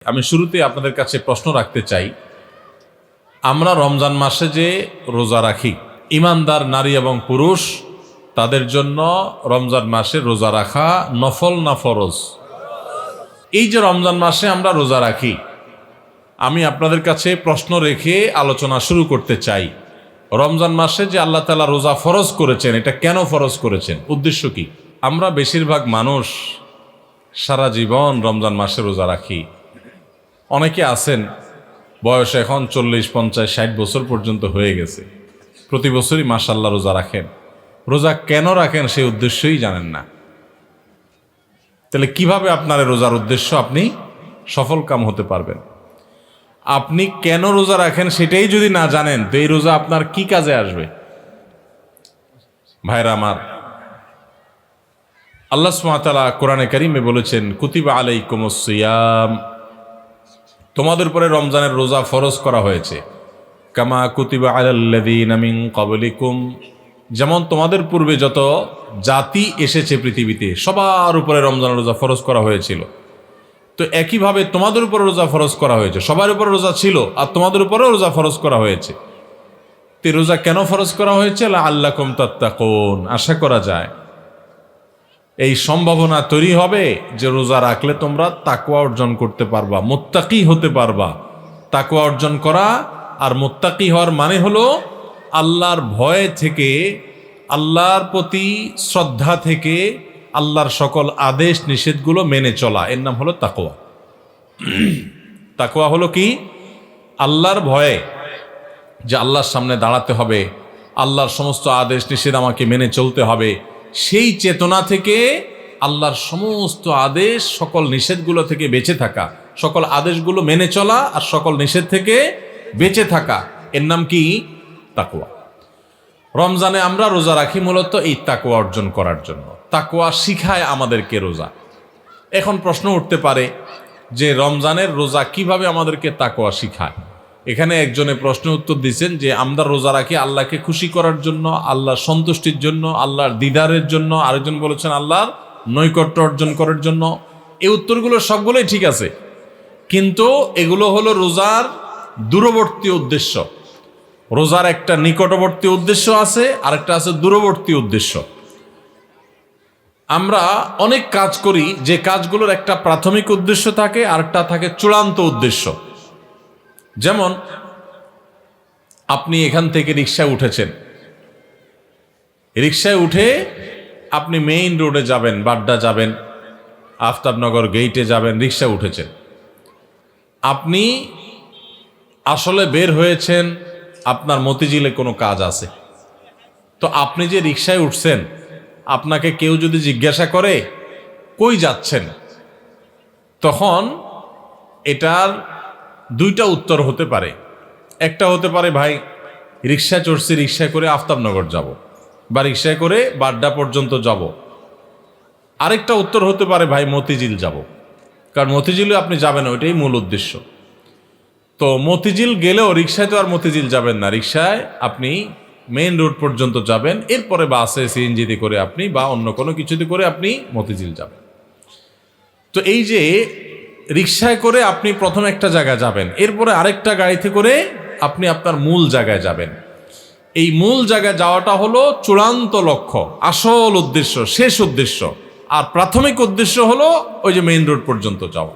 আমি শুরুতে আপনাদের কাছে প্রশ্ন রাখতে চাই, আমরা রমজান মাসে যে রোজা রাখি, ঈমানদার নারী এবং পুরুষ তাদের জন্য রমজান মাসে রোজা রাখা নফল না ফরজ? এই যে রমজান মাসে আমরা রোজা রাখি, আমি আপনাদের কাছে প্রশ্ন রেখে আলোচনা শুরু করতে চাই। রমজান মাসে যে আল্লাহ তাআলা রোজা ফরজ করেছেন, এটা কেন ফরজ করেছেন, উদ্দেশ্য কি? আমরা বেশিরভাগ মানুষ সারা জীবন রমজান মাসে রোজা রাখি। অনেকে আছেন বয়স এখন 40, 50, 60 বছর পর্যন্ত হয়ে গেছে, প্রতি বছরই মাশাআল্লাহ রোজা রাখেন। রোজা কেন রাখেন সেই উদ্দেশ্যই জানেন না। তাহলে কিভাবে আপনার রোজার উদ্দেশ্য আপনি সফল কাম হতে পারবেন? আপনি কেন রোজা রাখেন সেটাই যদি না জানেন, তো এই রোজা আপনার কি কাজে আসবে? ভাইরা আমার, আল্লাহ সুবহানাহু ওয়া তাআলা কোরআনে কারীমে বলেছেন, কুতিবা আলাইকুমুস সিয়াম, তোমাদের উপরে রমজানের রোজা ফরজ করা হয়েছে। কামা কুতিবা আলাল্লাযীনা মিন ক্বাবলিকুম, যেমন তোমাদের পূর্বে যত জাতি এসেছে পৃথিবীতে সবার উপরে রমজানের রোজা ফরজ করা হয়েছিল। তো একইভাবে তোমাদের উপরে রোজা ফরজ করা হয়েছে। সবার উপরে রোজা ছিল আর তোমাদের উপরেও রোজা ফরজ করা হয়েছে। তো রোজা কেন ফরজ করা হয়েছে? লাআল্লাকুম তাত্তাকুন, আশা করা যায় এই সম্ভাবনা তৈরি হবে যে রোজা রাখলে তোমরা তাকওয়া অর্জন করতে পারবা, মুত্তাকি হতে পারবা। তাকওয়া অর্জন করা আর মুত্তাকি হওয়ার মানে হলো আল্লাহর ভয় থেকে, আল্লাহর প্রতি শ্রদ্ধা থেকে, আল্লাহর সকল আদেশ নিষেধগুলো মেনে চলা, এর নাম হলো তাকওয়া। তাকওয়া হলো কি? আল্লাহর ভয়ে, যে আল্লাহর সামনে দাঁড়াতে হবে, আল্লাহর সমস্ত আদেশ নিষেধ আমাকে মেনে চলতে হবে, সেই চেতনা থেকে আল্লাহর সমস্ত আদেশ, সকল নিষেধগুলো থেকে বেঁচে থাকা, সকল আদেশগুলো মেনে চলা আর সকল নিষেধ থেকে বেঁচে থাকা, এর নাম কি? তাকওয়া। রমজানে আমরা রোজা রাখি মূলত এই তাকওয়া অর্জন করার জন্য। তাকওয়া শিখায় আমাদেরকে রোজা। এখন প্রশ্ন উঠতে পারে যে রমজানের রোজা কিভাবে আমাদেরকে তাকওয়া শিখায়? এখানে একজনে প্রশ্ন উত্তর দিচ্ছেন যে আমরা রোজা রাখি আল্লাহকে খুশি করার জন্য, আল্লাহর সন্তুষ্টির জন্য, আল্লাহর দিদারের জন্য। আরেকজন বলেছেন আল্লাহর নৈকট্য অর্জন করার জন্য। এই উত্তরগুলো সবগুলোই ঠিক আছে, কিন্তু এগুলো হলো রোজার দূরবর্তী উদ্দেশ্য। রোজার একটা নিকটবর্তী উদ্দেশ্য আছে, আরেকটা আছে দূরবর্তী উদ্দেশ্য। আমরা অনেক কাজ করি যে কাজগুলোর একটা প্রাথমিক উদ্দেশ্য থাকে, আরেকটা থাকে চূড়ান্ত উদ্দেশ্য। যেমন আপনি এখান থেকে রিকশায় উঠেছেন, রিকশায় উঠে আপনি মেইন রোডে যাবেন, বাড্ডা যাবেন, আফতাবনগর গেইটে যাবেন, রিকশায় উঠেছেন। আপনি আসলে বের হয়েছেন, আপনার মতিঝিলে কোনো কাজ আছে। তো আপনি যে রিকশায় উঠছেন, আপনাকে কেউ যদি জিজ্ঞাসা করে কই যাচ্ছেন, তখন এটার দুইটা উত্তর হতে পারে। একটা হতে পারে ভাই রিকশায় চড়ছি, রিকশায় করে আফতাবনগর যাব, বা রিকশায় করে বাড্ডা পর্যন্ত যাব। আরেকটা উত্তর হতে পারে ভাই মতিঝিল যাব, কারণ মতিঝিলে আপনি যাবেন, ওইটাই মূল উদ্দেশ্য। তো মতিঝিল গেলেও রিকশায় তো আর মতিঝিল যাবেন না, রিকশায় আপনি মেইন রোড পর্যন্ত যাবেন, এরপরে বাসে সিএনজিতে করে আপনি বা অন্য কোনো কিছুতে করে আপনি মতিঝিল যাবেন। তো এই যে রিকশায় করে আপনি প্রথম একটা জায়গায় যাবেন, এরপরে আরেকটা গাড়িতে করে আপনি আপনার মূল জায়গায় যাবেন। এই মূল জায়গায় যাওয়াটা হলো চূড়ান্ত লক্ষ্য, আসল উদ্দেশ্য, শেষ উদ্দেশ্য। আর প্রাথমিক উদ্দেশ্য হলো ওই যে মেইন রোড পর্যন্ত যাওয়া।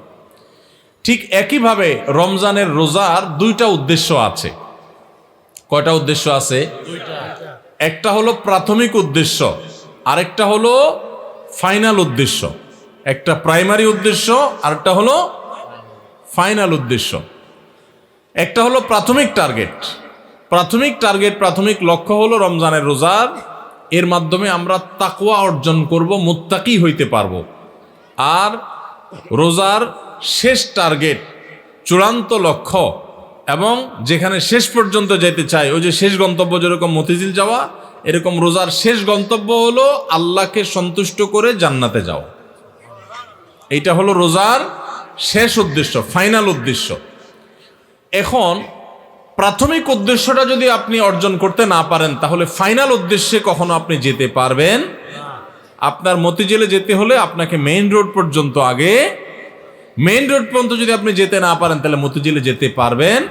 ঠিক একইভাবে রমজানের রোজার দুইটা উদ্দেশ্য আছে। কয়টা উদ্দেশ্য আছে? একটা হলো প্রাথমিক উদ্দেশ্য, আরেকটা হলো ফাইনাল উদ্দেশ্য। একটা প্রাইমারি উদ্দেশ্য, আরেকটা হলো ফাইনাল উদ্দেশ্য। একটা হলো প্রাথমিক টার্গেট। প্রাথমিক লক্ষ্য হলো রমজানের রোজার, এর মাধ্যমে আমরা তাকওয়া অর্জন করব, মুত্তাকি হইতে পারবো। আর রোজার শেষ টার্গেট, চূড়ান্ত লক্ষ্য, এবং যেখানে শেষ পর্যন্ত যেতে চাই, ওই যে শেষ গন্তব্য যেরকম মতিঝিল যাওয়া, এরকম রোজার শেষ গন্তব্য হলো আল্লাহকে সন্তুষ্ট করে জান্নাতে যাওয়া। এইটা হলো রোজার শেষ উদ্দেশ্য, ফাইনাল উদ্দেশ্য। এখন প্রাথমিক উদ্দেশ্যটা যদি আপনি অর্জন করতে না পারেন, তাহলে ফাইনাল উদ্দেশ্যে কখনো আপনি যেতে পারবেন। আপনার মতিঝিলে যেতে হলে আপনাকে মেইন রোড পর্যন্ত আগে মেইন রোড পর্যন্ত যদি আপনি যেতে না পারেন তাহলে মতিঝিলে যেতে পারবেন।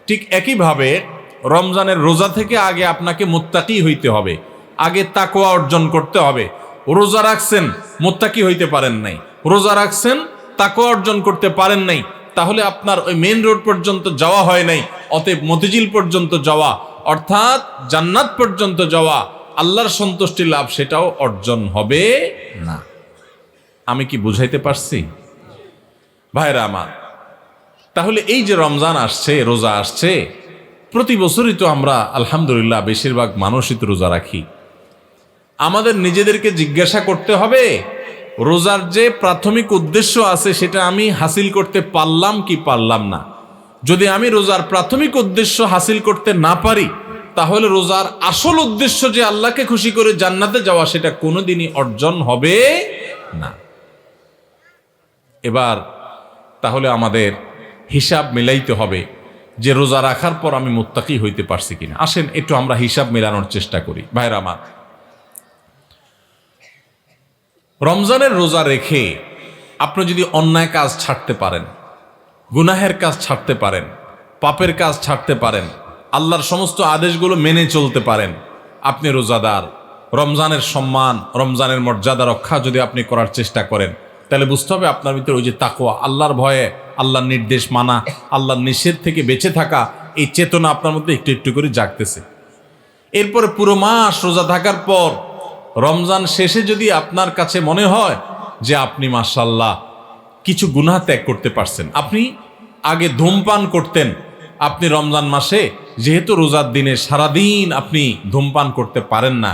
ঠিক একইভাবে রমজানের রোজা থেকে আগে আপনাকে মুত্তাকি হইতে হবে, আগে তাকওয়া অর্জন করতে হবে। রোজা রাখছেন, মুত্তাকি হইতে পারেন নাই, রোজা রাখছেন, তাকওয়া অর্জন করতে পারেন নাই, তাহলে আপনার ওই মেইন রোড পর্যন্ত যাওয়া হয় নাই। অতএব মতিঝিল পর্যন্ত যাওয়া অর্থাৎ জান্নাত পর্যন্ত যাওয়া, আল্লাহর সন্তুষ্টি লাভ, সেটাও অর্জন হবে না। আমি কি বুঝাইতে পারছি ভাইরা আমার? তাহলে এই যে রমজান আসছে, রোজা আসছে, প্রতি বছরই তো আমরা আলহামদুলিল্লাহ বেশিরভাগ মানুষই তো রোজা রাখি। আমাদের নিজেদেরকে জিজ্ঞাসা করতে হবে, রোজার যে প্রাথমিক উদ্দেশ্য আছে সেটা আমি হাসিল করতে পারলাম কি পারলাম না। যদি আমি রোজার প্রাথমিক উদ্দেশ্য হাসিল করতে না পারি, তাহলে রোজার আসল উদ্দেশ্য যে আল্লাহকে খুশি করে জান্নাতে যাওয়া, সেটা কোনোদিনই অর্জন হবে না। এবার তাহলে আমাদের হিসাব মিলাইতে হবে যে রোজা রাখার পর আমি মুত্তাকি হইতে পারছি কিনা। আসেন একটু আমরা হিসাব মেলানোর চেষ্টা করি ভাইরা আমার। রমজানের রোজা রেখে আপনি যদি অন্যায় কাজ ছাড়তে পারেন, গুনাহের কাজ ছাড়তে পারেন, পাপের কাজ ছাড়তে পারেন, আল্লাহর সমস্ত আদেশগুলো মেনে চলতে পারেন, আপনি রোজাদার। রমজানের সম্মান, রমজানের মর্যাদা রক্ষা যদি আপনি করার চেষ্টা করেন, তাহলে বুঝতে হবে আপনার ভিতরে ওই যে তাকওয়া, আল্লাহর ভয়ে, আল্লাহর নির্দেশ মানা, আল্লাহর নিষেধ থেকে বেঁচে থাকা, এই চেতনা আপনার মধ্যে একটু একটু করে জাগতেছে। এরপরে পুরো মাস রোজা থাকার পর রমজান শেষে যদি আপনার কাছে মনে হয় যে আপনি মাশাআল্লাহ কিছু গুনাহ ত্যাগ করতে পারছেন, আপনি আগে ধূমপান করতেন, আপনি রমজান মাসে যেহেতু রোজার দিনে সারাদিন আপনি ধূমপান করতে পারেন না,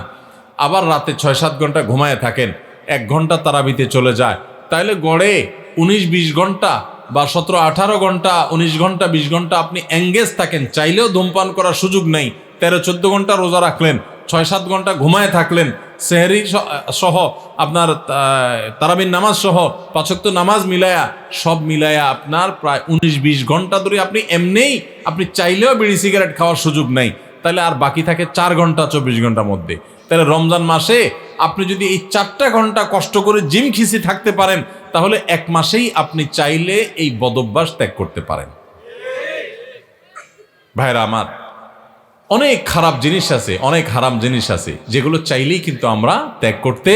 আবার রাতে 6-7 ঘন্টা ঘুমায় থাকেন, 1 ঘন্টা তারাবিতে চলে যায়, তাইলে গড়ে 19-20 ঘন্টা বা 17-18 ঘন্টা, 19 ঘন্টা 20 ঘন্টা আপনি এঙ্গেজ থাকেন, চাইলেও ধূমপান করার সুযোগ নেই। 13-14 ঘন্টা রোজা রাখলেন, 6-7 ঘন্টা ঘুমায় থাকলেন, সেহরি সহ আপনার তারাবির নামাজ সহ 5 ওয়াক্ত নামাজ মিলায়া, সব মিলায়া আপনার প্রায় 19-20 ঘন্টা ধরে আপনি এমনিই, আপনি চাইলেও বিড়ি সিগারেট খাওয়ার সুযোগ নাই, তাহলে আর বাকি থাকে 4 ঘন্টা 24 ঘন্টার মধ্যে। তাহলে রমজান মাসে আপনি যদি এই 4টা ঘন্টা কষ্ট করে জিম খিসি থাকতে পারেন, তাহলে 1 মাসেই আপনি চাইলে এই বদভ্যাস ত্যাগ করতে পারেন। ভাইরা আমার, অনেক খারাপ জিনিস আছে, অনেক হারাম জিনিস আছে, যেগুলো চাইলেই কিন্তু আমরা ত্যাগ করতে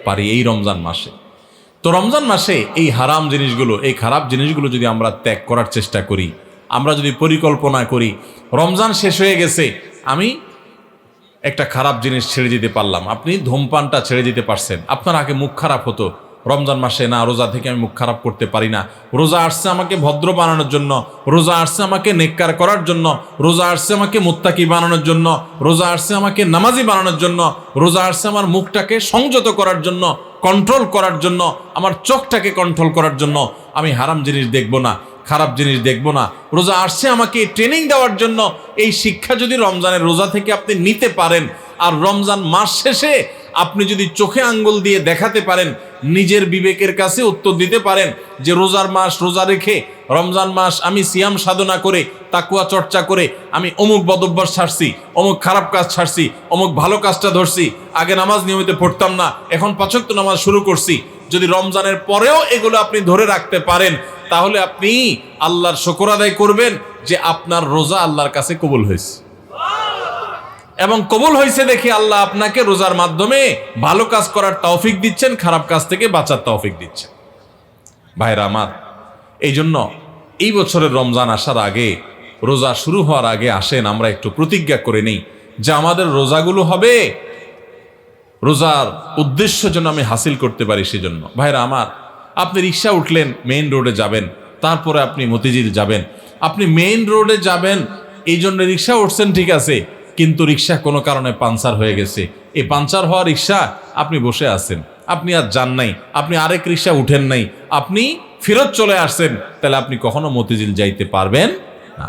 পারি এই রমজান মাসে। তো রমজান মাসে এই হারাম জিনিসগুলো, এই খারাপ জিনিসগুলো যদি আমরা ত্যাগ করার চেষ্টা করি, আমরা যদি পরিকল্পনা করি, রমজান শেষ হয়ে গেছে, আমি একটা খারাপ জিনিস ছেড়ে দিতে পারলাম। আপনি ধূমপানটা ছেড়ে দিতে পারছেন, আপনার আগে মুখ খারাপ হতো, রমজান মাসে না, রোজা থেকে আমি মুখ খারাপ করতে পারি না, রোজা আসছে আমাকে ভদ্র বানানোর জন্য, রোজা আসছে আমাকে নেককার করার জন্য, রোজা আসছে আমাকে মুত্তাকি বানানোর জন্য, রোজা আসছে আমাকে নামাজি বানানোর জন্য, রোজা আসছে আমার মুখটাকে সংযত করার জন্য, কন্ট্রোল করার জন্য, আমার চোখটাকে কন্ট্রোল করার জন্য। আমি হারাম জিনিস দেখব না, খারাপ জিনিস দেখব না। রোজা আসছে আমাকে ট্রেনিং দেওয়ার জন্য। এই শিক্ষা যদি রমজানের রোজা থেকে আপনি নিতে পারেন, আর রমজান মাস শেষে আপনি যদি চোখে আঙ্গুল দিয়ে দেখাতে পারেন, নিজের বিবেকের কাছে উত্তর দিতে পারেন যে রোজার মাস রোজা রেখে, রমজান মাস আমি সিয়াম সাধনা করে, তাকওয়া চর্চা করে আমি অমুক বদভ্যাস ছাড়ছি, অমুক খারাপ কাজ ছাড়ছি, অমুক ভালো কাজটা ধরছি, আগে নামাজ নিয়মিত পড়তাম না, এখন 5 ওয়াক্ত নামাজ শুরু করছি। যদি রমজানের পরেও এগুলো আপনি ধরে রাখতে পারেন, তাহলে আপনি আল্লাহর শুকর আদায় করবেন যে আপনার রোজা আল্লাহর কাছে কবুল হয়েছে, এবং কবুল হয়েছে দেখে আল্লাহ আপনাকে রোজার মাধ্যমে ভালো কাজ করার তৌফিক দিচ্ছেন, খারাপ কাজ থেকে বাঁচার তৌফিক দিচ্ছেন। ভাইরা আমার, এই জন্য এই বছরের রমজান আসার আগে, রোজা শুরু হওয়ার আগে আসেন আমরা একটু প্রতিজ্ঞা করে নেই যে আমাদের রোজাগুলো হবে রোজার উদ্দেশ্য যেন আমি হাসিল করতে পারি সেজন্য। ভাইরা আমার, আপনি রিক্সা উঠলেন, মেইন রোডে যাবেন, তারপরে আপনি মতিঝিল যাবেন, আপনি মেইন রোডে যাবেন এই জন্য রিক্সা উঠছেন, ঠিক আছে, কিন্তু রিক্সা কোনো কারণে পাঞ্চার হয়ে গেছে, এই পাঞ্চার হওয়া রিক্সা আপনি বসে আছেন, আপনি আর যান নাই, আপনি আরেক রিক্সা উঠেন নাই, আপনি ফেরত চলে আসছেন, তাহলে আপনি কখনো মতিঝিল যাইতে পারবেন না।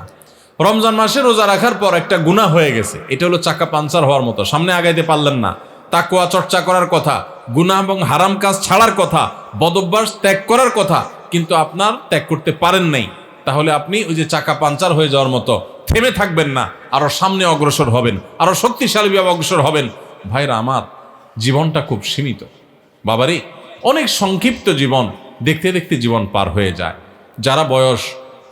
রমজান মাসে রোজা রাখার পর একটা গুনাহ হয়ে গেছে, এটা হলো চাকা পাঞ্চার হওয়ার মতো, সামনে আগাইতে পারলেন না। তাকওয়া চর্চা করার কথা, গুনাহ এবং হারাম কাজ ছাড়ার কথা, বদভ্যাস ত্যাগ করার কথা, কিন্তু আপনার ত্যাগ করতে পারেন নাই, তাহলে আপনি ওই যে চাকা পাঞ্চার হয়ে যাওয়ার মতো থেমে থাকবেন না, আরো সামনে অগ্রসর হবেন, আরো শক্তিশালীভাবে অগ্রসর হবেন। ভাইরা আমার, জীবনটা খুব সীমিত বাবারে, অনেক সংক্ষিপ্ত জীবন। দেখতে দেখতে জীবন পার হয়ে যায়। যারা বয়স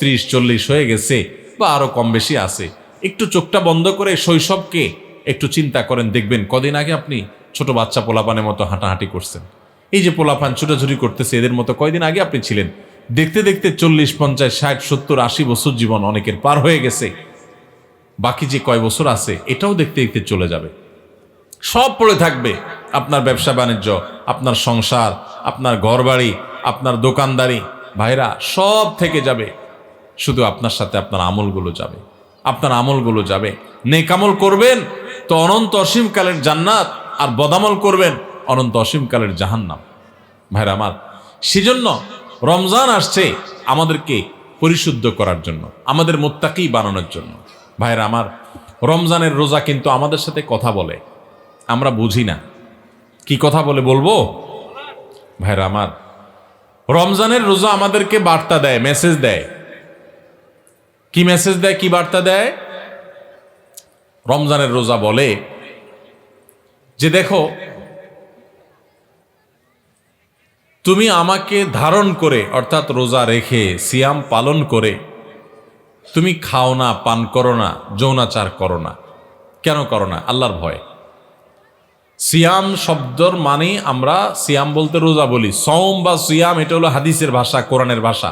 30-40 হয়ে গেছে বা আরও কম বেশি আছে, একটু চোখটা বন্ধ করে শৈশবকে একটু চিন্তা করেন, দেখবেন কদিন আগে আপনি ছোট বাচ্চা পোলাপানের মতো হাঁটাহাঁটি করছেন। এই যে পোলাপান ছুটাছুটি করতেছে, এদের মতো কয়দিন আগে আপনি ছিলেন। দেখতে দেখতে 40, 50, 60, 70, 80 বছর জীবন অনেকের পার হয়ে গেছে। বাকি যে কয় বছর আছে এটাও দেখতে দেখতে চলে যাবে। সব পড়ে থাকবে, আপনার ব্যবসা বাণিজ্য, আপনার সংসার, আপনার ঘরবাড়ি, আপনার দোকানদারি, ভাইরা সব থেকে যাবে। শুধু আপনার সাথে আপনার আমলগুলো যাবে, আপনার আমলগুলো যাবে। নেক আমল করবেন তো অনন্ত অসীমকালের জান্নাত, আর বদামল করবেন অনন্ত অসীমকালের জাহান্নাম। ভাইরা আমার, সেজন্য রমজান আসছে আমাদেরকে পরিশুদ্ধ করার জন্য, আমাদের মুত্তাকি বানানোর জন্য। ভাইরা আমার, রমজানের রোজা কিন্তু আমাদের সাথে কথা বলে, আমরা বুঝি না। কি কথা বলে বলবো? ভাইরা আমার, রমজানের রোজা আমাদেরকে বার্তা দেয়, মেসেজ দেয়। কি মেসেজ দেয়, কি বার্তা দেয়? রমজানের রোজা বলে যে দেখো, তুমি আমাকে ধারণ করে, অর্থাৎ রোজা রেখে সিয়াম পালন করে তুমি খাও না, পান করো না, যৌনাচার করো না। কেন করো না? আল্লাহর ভয়। সিয়াম শব্দর মানে আমরা সিয়াম বলতে রোজা বলি। সওম বা সিয়াম এটা হলো হাদিসের ভাষা, কোরআনের ভাষা।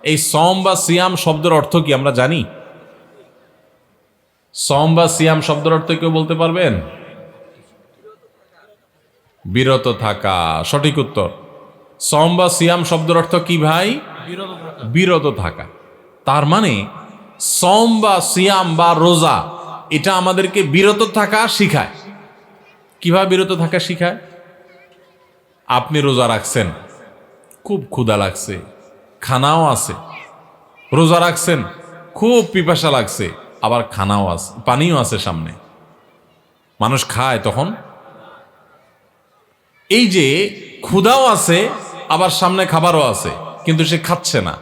এই সওম বা সিয়াম শব্দের অর্থ কি আমরা জানি? সওম বা সিয়াম শব্দের অর্থ কেউ বলতে পারবেন? বিরত থাকা, সঠিক উত্তর। সওম বা সিয়াম শব্দের অর্থ কি ভাই? বিরত থাকা। তার মানে সওম বা সিয়াম বা রোজা এটা আমাদেরকে বিরত থাকা শিখায়। কিভাবে বিরত থাকা শিখায়? আপনি রোজা রাখছেন, খুব ক্ষুধা লাগছে, খানাও আছে। রোজা রাখছেন, খুব পিপাসা লাগছে, আবার খানাও আছে, পানিও আছে সামনে। মানুষ খায় তখন। এই যে ক্ষুধাও আছে, আবার সামনে খাবারও আছে, কিন্তু সে খাচ্ছে না,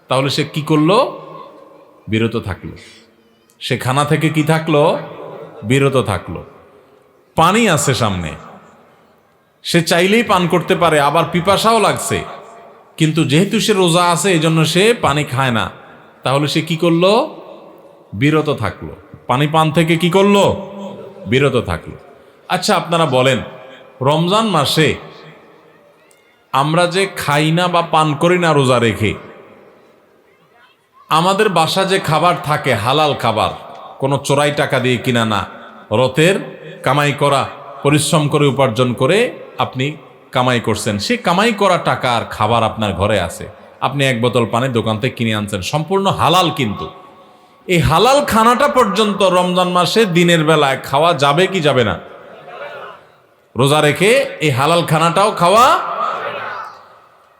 তাহলে সে কি করলো? বিরত থাকলো। সে খানা থেকে কি থাকলো? বিরত থাকলো। পানি আছে সামনে, সে চাইলেই পান করতে পারে, আবার পিপাসাও লাগছে, কিন্তু যেহেতু সে রোজা আছে এই জন্য সে পানি খায় না, তাহলে সে কি করলো? বিরত থাকলো। পানি পান থেকে কি করলো? বিরত থাকলো। আচ্ছা, আপনারা বলেন, রমজান মাসে আমরা যে খাই না বা পান করি না রোজা রেখে, আমাদের বাসা যে খাবার থাকে হালাল খাবার, কোনো চোরাই টাকা দিয়ে কিনা না, রথের কামাই করা, পরিশ্রম করে উপার্জন করে আপনি কামাই করছেন, সে কামাই করা টাকার খাবার আপনার ঘরে আছে। আপনি এক বোতল পানি দোকান থেকে কিনে আনছেন, সম্পূর্ণ হালাল, কিন্তু এই হালাল খানাটা পর্যন্ত রমজান মাসে দিনের বেলায় খাওয়া যাবে কি যাবে না? রোজা রেখে এই হালাল খানাটাও খাওয়া।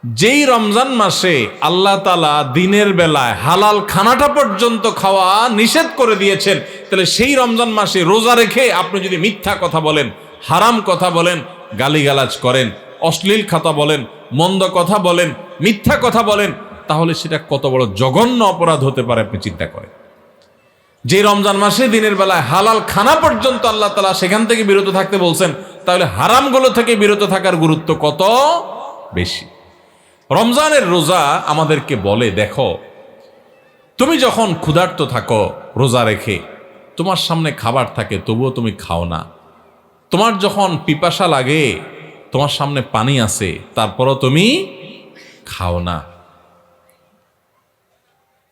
যেই রমজান মাসে আল্লাহ তাআলা দিনের বেলায় হালাল খানাটা পর্যন্ত খাওয়া নিষেধ করে দিয়েছেন, তাহলে সেই রমজান মাসে রোজা রেখে আপনি যদি মিথ্যা কথা বলেন, হারাম কথা বলেন, গালিগালাজ করেন, অশ্লীল কথা বলেন, মন্দ কথা বলেন, মিথ্যা কথা বলেন, তাহলে সেটা কত বড় জঘন্য অপরাধ হতে পারে আপনি চিন্তা করেন। যে রমজান মাসে দিনের বেলায় হালাল খানা পর্যন্ত আল্লাহ তাআলা সেখান থেকে বিরত থাকতে বলছেন, তাহলে হারামগুলো থেকে বিরত থাকার গুরুত্ব কত বেশি। রমজানের রোজা আমাদেরকে বলে, দেখো, তুমি যখন ক্ষুধার্ত থাকো রোজা রেখে, তোমার সামনে খাবার থাকে তবুও তুমি খাও না। তোমার যখন পিপাসা লাগে, তোমার সামনে পানি আছে, তারপরও তুমি খাও না।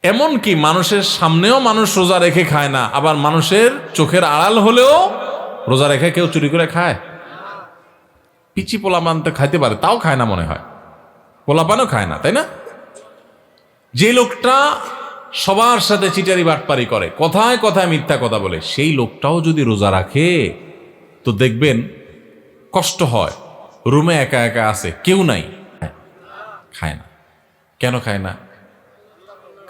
এমন কি মানুষের সামনেও মানুষ রোজা রেখে খায় না, আবার মানুষের চোখের আড়াল হলেও রোজা রেখে কেউ চুরি করে খায়? পিচি পোলাপান তো খাইতে পারে, তাও খায় না মনে হয়, পোলাপানও খায় না, তাই না? যে লোকটা সবার সাথে চিটারি বাটপারি করে, কথায় কথায় মিথ্যা কথা বলে, সেই লোকটাও যদি রোজা রাখে তো দেখবেন কষ্ট হয়। রুমে একা একা আছে, কেউ নাই, খায় না। কেন খায় না?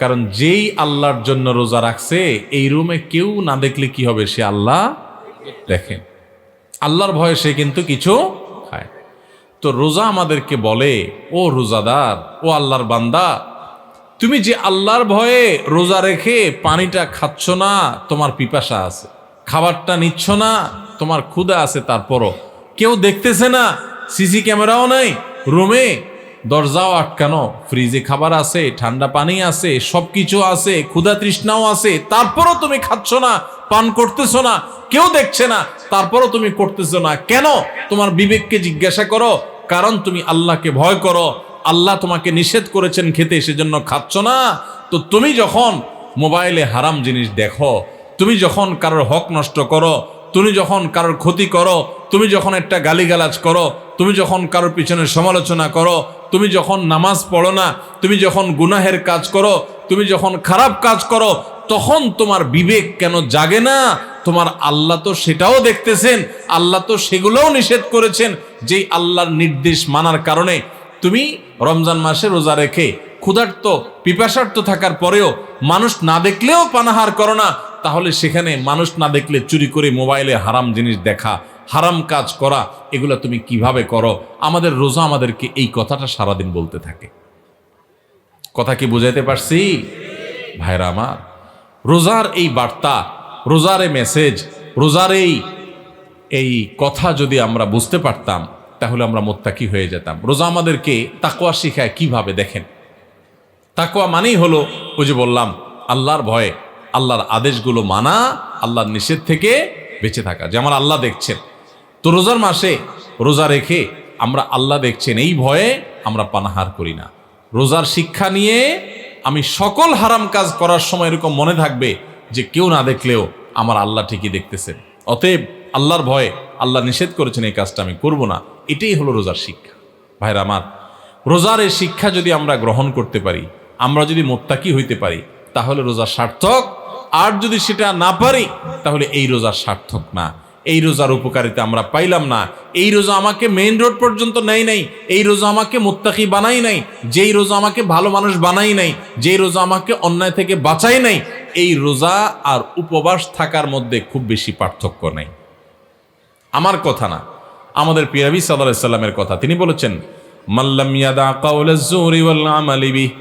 কারণ যেই আল্লাহর জন্য রোজা রাখছে, এই রুমে কেউ না দেখলে কি হবে? সে আল্লাহ দেখেন, আল্লাহর ভয়ে সে কিন্তু কিছু খায়। তো রোজা আমাদেরকে বলে, ও রোজাদার, ও আল্লাহর বান্দা, তুমি যে আল্লাহর ভয়ে রোজা রেখে পানিটা খাচ্ছ না, তোমার পিপাসা আছে, খাবারটা নিচ্ছ না, তোমার ক্ষুধা আছে, তারপরও কেউ দেখতেছে না, সিসি ক্যামেরাও নাই, রুমে দরজাও আটকানো, ফ্রিজে খাবার আছে, ঠান্ডা পানি আছে, সবকিছু আছে, ক্ষুধা তৃষ্ণাও আছে, তারপরও তুমি খাচ্ছ না, পান করতেছো না, কেউ দেখছে না, তারপরও তুমি করতেছো না কেন? তোমার বিবেককে জিজ্ঞাসা করো। কারণ তুমি আল্লাহকে ভয় করো, আল্লাহ তোমাকে নিষেধ করেছেন খেতে, সেজন্য খাচ্ছ না। তো তুমি যখন মোবাইলে হারাম জিনিস দেখো, তুমি যখন কারোর হক নষ্ট করো, তুমি যখন কারোর ক্ষতি করো, তুমি যখন একটা গালিগালাজ করো, তুমি যখন কারোর পিছনে সমালোচনা করো, তুমি যখন নামাজ পড়ো না, তুমি যখন গুনাহের কাজ করো, তুমি যখন খারাপ কাজ করো, তখন তোমার বিবেক কেন জাগে না? তোমার আল্লাহ তো সেটাও দেখতেছেন, আল্লাহ তো সেগুলোও নিষেধ করেছেন। যেই আল্লাহর নির্দেশ মানার কারণে তুমি রমজান মাসে রোজা রেখে ক্ষুধার্ত পিপাসার্ত থাকার পরেও মানুষ না দেখলেও পানাহার করো না, তাহলে সেখানে মানুষ না দেখলে চুরি করে মোবাইলে হারাম জিনিস দেখা, হারাম কাজ করা, এগুলো তুমি কিভাবে করো? আমাদের রোজা আমাদেরকে এই কথাটা সারাদিন বলতে থাকে। কথা কি বুঝাইতে পারছি ভাইরা আমার? রোজার এই বার্তা, রোজার এই মেসেজ, রোজার এই কথা যদি আমরা বুঝতে পারতাম, তাহলে আমরা মুত্তাকি হয়ে যেতাম। রোজা আমাদেরকে তাকওয়া শিখায় কিভাবে? দেখেন, তাকওয়া মানেই হলো ওই যে বললাম, আল্লাহর ভয়ে, আল্লাহর আদেশগুলো মানা, আল্লাহর নিষেধ থেকে বেঁচে থাকা। যে আমার আল্লাহ দেখছেন, তো রোজার মাসে রোজা রেখে আমরা আল্লাহ দেখছেন এই ভয়ে আমরা পানাহার করি না। রোজার শিক্ষা নিয়ে আমি সকল হারাম কাজ করার সময় এরকম মনে থাকবে যে কেউ না দেখলেও আমার আল্লাহ ঠিকই দেখতেছেন। অতএব আল্লাহর ভয়ে, আল্লাহ নিষেধ করেছেন এই কাজটা আমি করব না, এটাই হলো রোজার শিক্ষা। ভাইরা আমার, রোজার এই শিক্ষা যদি আমরা গ্রহণ করতে পারি, আমরা যদি মুত্তাকি হইতে পারি, তাহলে রোজা সার্থক। আর যদি সেটা না পারি, তাহলে এই রোজা সার্থক না, এই রোজার উপকারিতা আমরা পাইলাম না। এই রোজা আমাকে মেইন রোড পর্যন্ত নেয় নাই, এই রোজা আমাকে মুত্তাকি বানাই নাই, যেই রোজা আমাকে ভালো মানুষ বানাই নাই, যেই রোজা আমাকে অন্যায় থেকে বাঁচাই নাই, এই রোজা আর উপবাস থাকার মধ্যে খুব বেশি পার্থক্য নেই। আমার কথা না, আমাদের প্রিয় নবী সাল্লাল্লাহু আলাইহি সাল্লামের কথা। তিনি বলেছেন, মাল্লাম ইয়াদা কাওলাজ যুরি ওয়াল আমালি বিহি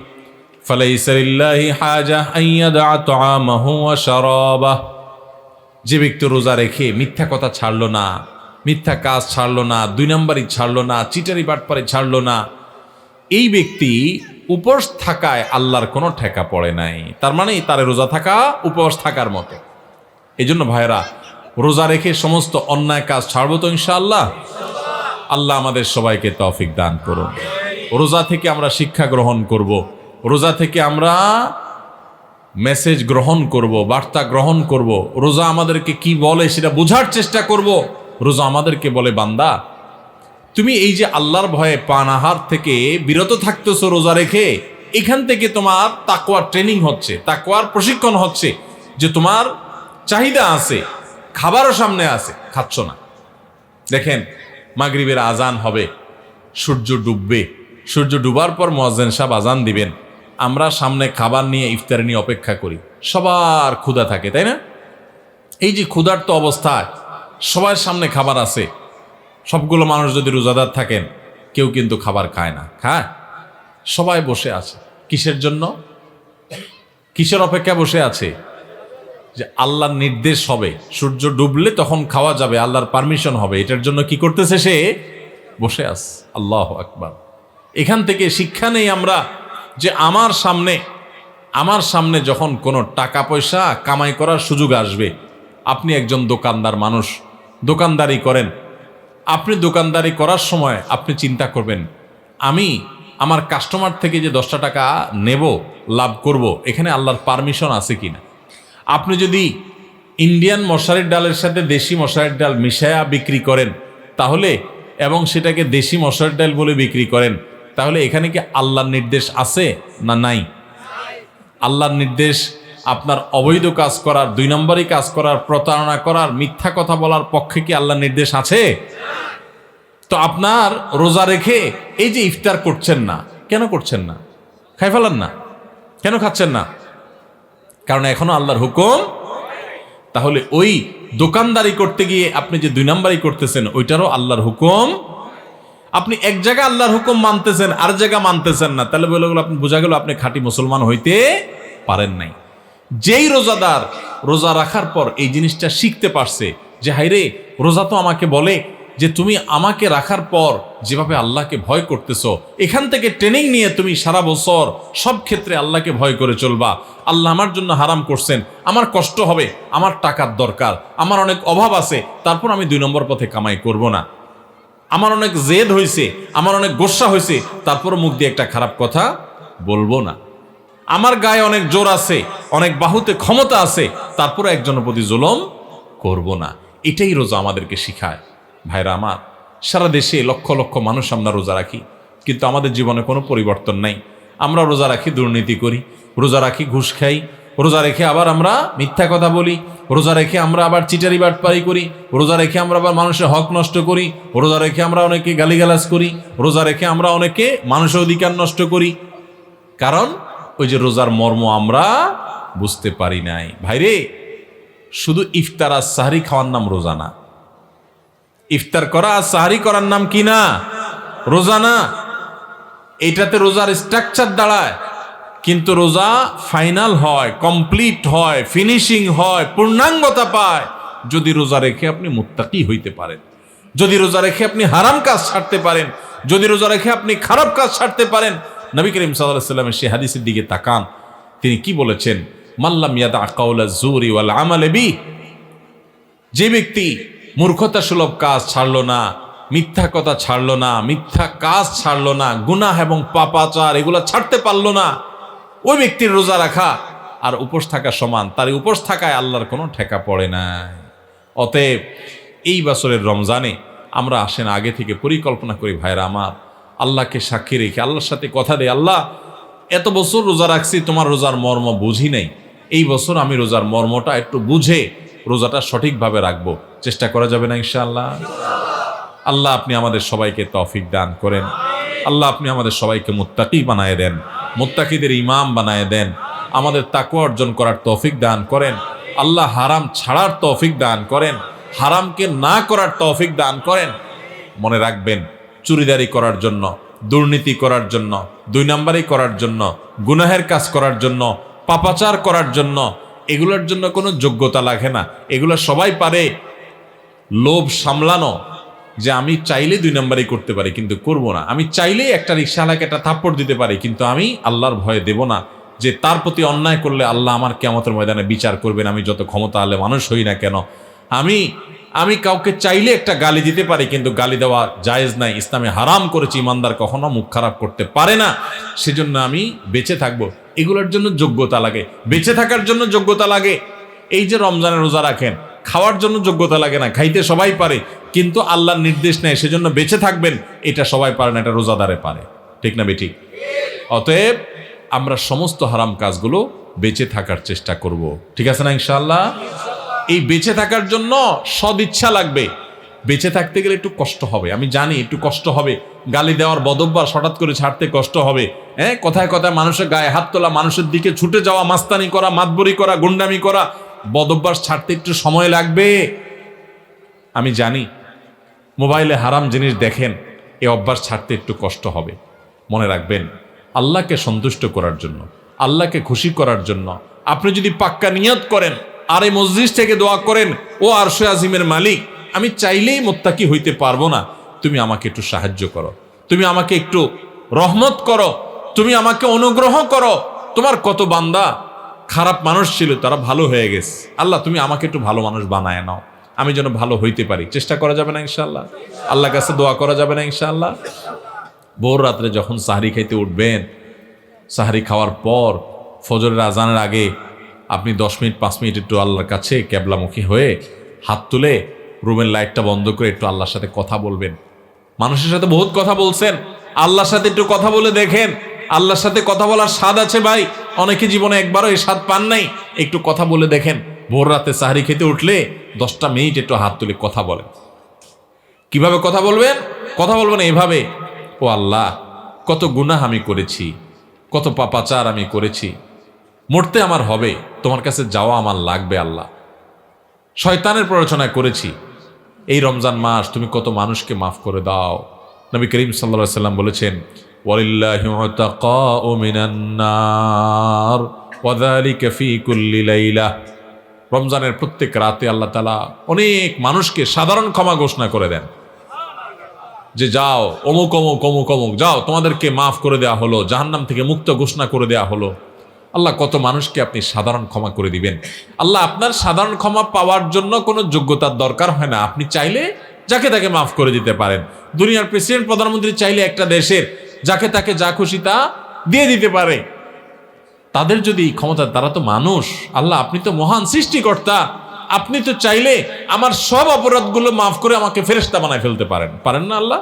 ফালাইসা লিল্লাহি হাজা আন ইয়াদা তাআমাহু ওয়া শারাবাহু। যে ব্যক্তি রোজা রেখে মিথ্যা কথা ছাড়লো না, মিথ্যা কাজ ছাড়লো না, 2 নম্বরই ছাড়লো না, চিটারি বাটপারি ছাড়লো না, এই ব্যক্তি উপবাস থাকায় আল্লাহর কোনো ঠেকা পড়ে নাই। তার মানে তার রোজা থাকা উপবাস থাকার মতো। এই জন্য ভাইরা, রোজা রেখে সমস্ত অন্যায় কাজ ছাড়বো তো ইনশাআল্লাহ। আল্লাহ আমাদের সবাইকে তৌফিক দান করুন। রোজা থেকে আমরা শিক্ষা গ্রহণ করব, রোজা থেকে আমরা মেসেজ গ্রহণ করব, বার্তা গ্রহণ করব। রোজা আমাদেরকে কি বলে সেটা বোঝার চেষ্টা করব। রোজা আমাদেরকে বলে, বান্দা তুমি এই যে আল্লাহর ভয়ে পানাহার থেকে বিরত থাকতেছো রোজা রেখে, এখান থেকে তোমার তাকওয়ার ট্রেনিং হচ্ছে, তাকওয়ার প্রশিক্ষণ হচ্ছে। যে তোমার চাহিদা আছে, খাবারও সামনে আছে, খাচ্ছ না। দেখেন, মাগরিবের আজান হবে, সূর্য ডুববে, সূর্য ডুবার পর মুয়াজ্জিন সাহেব আজান দিবেন, আমরা সামনে খাবার নিয়ে, ইফতার নিয়ে অপেক্ষা করি। সবার ক্ষুধা থাকে, তাই না? এই যে ক্ষুধার্ত অবস্থায় সবার সামনে খাবার আছে, সবগুলো মানুষ যদি রোজাদার থাকেন, কেউ কিন্তু খাবার খায় না, খায়? সবাই বসে আছে। কিসের জন্য? কিসের অপেক্ষা বসে আছে? যে আল্লাহর নির্দেশ হবে, সূর্য ডুবলে তখন খাওয়া যাবে, আল্লাহর পারমিশন হবে, এটার জন্য কি করতেছে? সে বসে আছে। আল্লাহু আকবার। এখান থেকে শিক্ষা নেই আমরা যে আমার সামনে যখন কোনো টাকা পয়সা কামাই করার সুযোগ আসবে, আপনি একজন দোকানদার মানুষ, দোকানদারি করেন, আপনি দোকানদারি করার সময় আপনি চিন্তা করবেন, আমি আমার কাস্টমার থেকে যে 10টা টাকা নেব, লাভ করব, এখানে আল্লাহর পারমিশন আছে কিনা। আপনি যদি ইন্ডিয়ান মশারির ডালের সাথে দেশি মশারির ডাল মিশায়া বিক্রি করেন, তাহলে এবং সেটাকে দেশি মশারির ডাল বলে বিক্রি করেন, তাহলে এখানে কি আল্লাহর নির্দেশ আছে না নাই? আল্লাহর নির্দেশ আপনার অবৈধ কাজ করার, 2 নম্বরই কাজ করার, প্রতারণা করার, মিথ্যা কথা বলার পক্ষে কি আল্লাহর নির্দেশ আছে? তো আপনার রোজা রেখে এই যে ইফতার করছেন না, কেন করছেন না? খাই ফেলান না, কেন খাচ্ছেন না? কারণ এখনো আল্লাহর হুকুম। তাহলে ওই দোকানদারি করতে গিয়ে আপনি যে 2 নম্বরই করতেছেন, ওইটারও আল্লাহর হুকুম। আপনি এক জায়গায় আল্লাহর হুকুম মানতেছেন, আর জায়গা মানতেছেন না, তাহলে আপনি বোঝা গেল আপনি খাঁটি মুসলমান হইতে পারেন নাই। যেই রোজাদার রোজা রাখার পর এই জিনিসটা শিখতে পারছে যে হাইরে, রোজা তো আমাকে বলে যে তুমি আমাকে রাখার পর যেভাবে আল্লাহকে ভয় করতেছো, এখান থেকে ট্রেনিং নিয়ে তুমি সারা বছর সব ক্ষেত্রে আল্লাহকে ভয় করে চলবা। আল্লাহ আমার জন্য হারাম করছেন, আমার কষ্ট হবে, আমার টাকার দরকার, আমার অনেক অভাব আছে, তারপর আমি 2 নম্বর পথে কামাই করব না। আমার অনেক জেদ হয়েছে, আমার অনেক গোস্সা হয়েছে, তারপর মুখ দিয়ে একটা খারাপ কথা বলবো না। আমার গায়ে অনেক জোর আছে, অনেক বাহুতে ক্ষমতা আছে, তারপর একজনের প্রতি জুলুম করব না। এটাই রোজা আমাদেরকে শিখায়। ভাইরা আমার, সারা দেশে লক্ষ লক্ষ মানুষ আমরা রোজা রাখি, কিন্তু আমাদের জীবনে কোনো পরিবর্তন নাই। আমরা রোজা রাখি, দুর্নীতি করি, রোজা রাখি, ঘুষ খাই, রোজা রেখে আবার আমরা মিথ্যা কথা বলি, রোজা রেখে আমরা আবার চিটারি বাটপারি করি, রোজা রেখে আমরা আবার মানুষের হক নষ্ট করি, রোজা রেখে আমরা অনেকে গালিগালাজ করি, রোজা রেখে আমরা অনেকে মানুষের অধিকার নষ্ট করি। কারণ ওই যে রোজার মর্ম আমরা বুঝতে পারি নাই। ভাইরে, শুধু ইফতার আর সাহরি খাওয়ার নাম রোজা না। ইফতার করা আর সাহরি করার নাম কি না? রোজা না। এইটাতে রোজার স্ট্রাকচার দাঁড়ায়, কিন্তু রোজা ফাইনাল হয়, কমপ্লিট হয়, ফিনিশিং হয়, পূর্ণাঙ্গতা পায় যদি রোজা রেখে আপনি মুত্তাকি হইতে পারেন, যদি রোজা রেখে আপনি হারাম কাজ ছাড়তে পারেন, যদি রোজা রেখে আপনি খারাপ কাজ ছাড়তে পারেন। নবী করিম সাল্লাল্লাহু আলাইহি ওয়াসাল্লামের সেই হাদিসের দিকে তাকান, তিনি কি বলেছেন? মাল্লাম ইয়াদা কাওলা যুরি ওয়াল আমাল বি, যে ব্যক্তি মূর্খতা সুলভ কাজ ছাড়লো না, মিথ্যা কথা ছাড়লো না, মিথ্যা কাজ ছাড়লো না, গুনাহ এবং পাপাচার এগুলা ছাড়তে পারলো না, ওই ব্যক্তির রোজা রাখা আর উপোস থাকা সমান। তার উপোস থাকায় আল্লাহর কোনো ঠেকা পড়ে নাই। অতএব এই বছরের রমজানে আমরা আসেন আগে থেকে পরিকল্পনা করি। ভাইরা আমার, আল্লাহকে সাক্ষী রেখে আল্লাহর সাথে কথা দেয়, আল্লাহ এত বছর রোজা রাখছি, তোমার রোজার মর্ম বুঝি নাই, এই বছর আমি রোজার মর্মটা একটু বুঝে রোজাটা সঠিকভাবে রাখবো। চেষ্টা করা যাবে না ইনশাআল্লাহ? আল্লাহ আপনি আমাদের সবাইকে তৌফিক দান করেন। আল্লাহ আপনি আমাদের সবাইকে মুত্তাকি বানায় দেন, মুত্তাকিদের ইমাম বানায় দেন, আমাদের তাকওয়া অর্জন করার তৌফিক দান করেন। আল্লাহ হারাম ছাড়ার তৌফিক দান করেন, হারামকে না করার তৌফিক দান করেন। মনে রাখবেন, চুরিদারি করার জন্য, দুর্নীতি করার জন্য, 2 নম্বরই করার জন্য, গুনাহের কাজ করার জন্য, পাপাচার করার জন্য, এগুলোর জন্য কোনো যোগ্যতা লাগে না। এগুলো সবাই পারে। লোভ সামলানো, যে আমি চাইলে 2 নম্বরই করতে পারি কিন্তু করব না, আমি চাইলেই একটা রিকশাওয়ালাকে একটা থাপ্পড় দিতে পারি কিন্তু আমি আল্লাহর ভয়ে দেব না, যে তার প্রতি অন্যায় করলে আল্লাহ আমার কিয়ামতের ময়দানে বিচার করবেন, আমি যত ক্ষমতা আলে মানুষ হই না কেন। আমি কাউকে চাইলে একটা গালি দিতে পারি কিন্তু গালি দেওয়া জায়েজ নাই, ইসলামে হারাম করেছি, ইমানদার কখনো মুখ খারাপ করতে পারে না, সেজন্য আমি বেঁচে থাকবো। এগুলোর জন্য যোগ্যতা লাগে, বেঁচে থাকার জন্য যোগ্যতা লাগে। এই যে রমজানের রোজা রাখেন, খাওয়ার জন্য যোগ্যতা লাগে না, খাইতে সবাই পারে, কিন্তু আল্লাহর নির্দেশ নেই সেজন্য বেঁচে থাকবেন, এটা সবাই পারে না, এটা রোজাদারে পারে। ঠিক না বেঠিক? অতএব আমরা সমস্ত হারাম কাজগুলো বেঁচে থাকার চেষ্টা করব। ঠিক আছে না ইনশাআল্লাহ? এই বেঁচে থাকার জন্য সদিচ্ছা লাগবে। বেঁচে থাকতে গেলে একটু কষ্ট হবে, আমি জানি একটু কষ্ট হবে। গালি দেওয়ার বদভ্যাস হঠাৎ করে ছাড়তে কষ্ট হবে। কথায় কথায় মানুষের গায়ে হাত তোলা, মানুষের দিকে ছুটে যাওয়া, মাস্তানি করা, মাতবরি করা, গুন্ডামি করা, বদভ্যাস ছাড়তে একটু সময় লাগবে। আমি জানি মোবাইলে হারাম জিনিস দেখেন, এই অভ্যাস ছাড়তে একটু কষ্ট হবে। মনে রাখবেন, আল্লাহকে সন্তুষ্ট করার জন্য, আল্লাহকে খুশি করার জন্য আপনি যদি পাক্কা নিয়ত করেন আর এই মজলিস থেকে দোয়া করেন, ও আরশে আজিমের মালিক, আমি চাইলেই মুত্তাকি হইতে পারবো না, তুমি আমাকে একটু সাহায্য করো, তুমি আমাকে একটু রহমত করো, তুমি আমাকে অনুগ্রহ করো। তোমার কত বান্দা খারাপ মানুষ ছিল, তারা ভালো হয়ে গেছে, আল্লাহ তুমি আমাকে একটু ভালো মানুষ বানায় নাও, আমি যেন ভালো হইতে পারি। চেষ্টা করা যাবে না ইনশাআল্লাহ? আল্লাহর কাছে দোয়া করা যাবে না ইনশাআল্লাহ? ভোর রাত্রে যখন সাহরি খাইতে উঠবেন, সাহরি খাওয়ার পর ফজরের আজানের আগে আপনি 10 মিনিট 5 মিনিট একটু আল্লাহর কাছে ক্যাবলামুখী হয়ে হাত তুলে রুমের লাইটটা বন্ধ করে একটু আল্লাহর সাথে কথা বলবেন। মানুষের সাথে বহুত কথা বলছেন, আল্লাহর সাথে একটু কথা বলে দেখেন। আল্লাহর সাথে কথা বলার স্বাদ আছে ভাই, অনেকে জীবনে একবারও এই স্বাদ পান নাই। একটু কথা বলে দেখেন। ভোর রাতে সাহরি খেতে উঠলে 10টা মিনিট একটু হাত তুলে কথা বলেন। কিভাবে কথা বলবেন? কথা বলবেন এইভাবে, ও আল্লাহ, কত গুনাহ আমি করেছি, কত পাপাচার আমি করেছি, মরতে আমার হবে, তোমার কাছে যাওয়া আমার লাগবে আল্লাহ, শয়তানের প্ররোচনা করেছি, এই রমজান মাস তুমি কত মানুষকে মাফ করে দাও। নবী করিম সাল্লাল্লাহু আলাইহি ওয়াসাল্লাম বলেছেন, ওয়ালিল্লাহি উতাকাউ মিনান নার ওয়া যালিকা ফি কুল্লি লাইলা। রমজানের প্রত্যেক রাতে আল্লাহ তাআলা অনেক মানুষকে সাধারণ ক্ষমা ঘোষণা করে দেন। যে যাও অমুক অমুক অমুক অমুক যাও, তোমাদেরকে মাফ করে দেওয়া হলো, জাহান্নাম থেকে মুক্ত ঘোষণা করে দেওয়া হলো। আল্লাহ কত মানুষকে আপনি সাধারণ ক্ষমা করে দিবেন। আল্লাহ আপনার সাধারণ ক্ষমা পাওয়ার জন্য কোনো যোগ্যতার দরকার হয় না, আপনি চাইলে যাকে তাকে মাফ করে দিতে পারেন। দুনিয়ার প্রেসিডেন্ট প্রধানমন্ত্রী চাইলে একটা দেশের যাকে তাকে যা খুশি তা দিয়ে দিতে পারে। তাদের যদি ক্ষমতা, তারা তো মানুষ। আল্লাহ আপনি তো মহান সৃষ্টিকর্তা, আপনি তো চাইলে আমার সব অপরাধগুলো মাফ করে আমাকে ফেরেশতা বানায় ফেলতে পারেন, পারেন না আল্লাহ?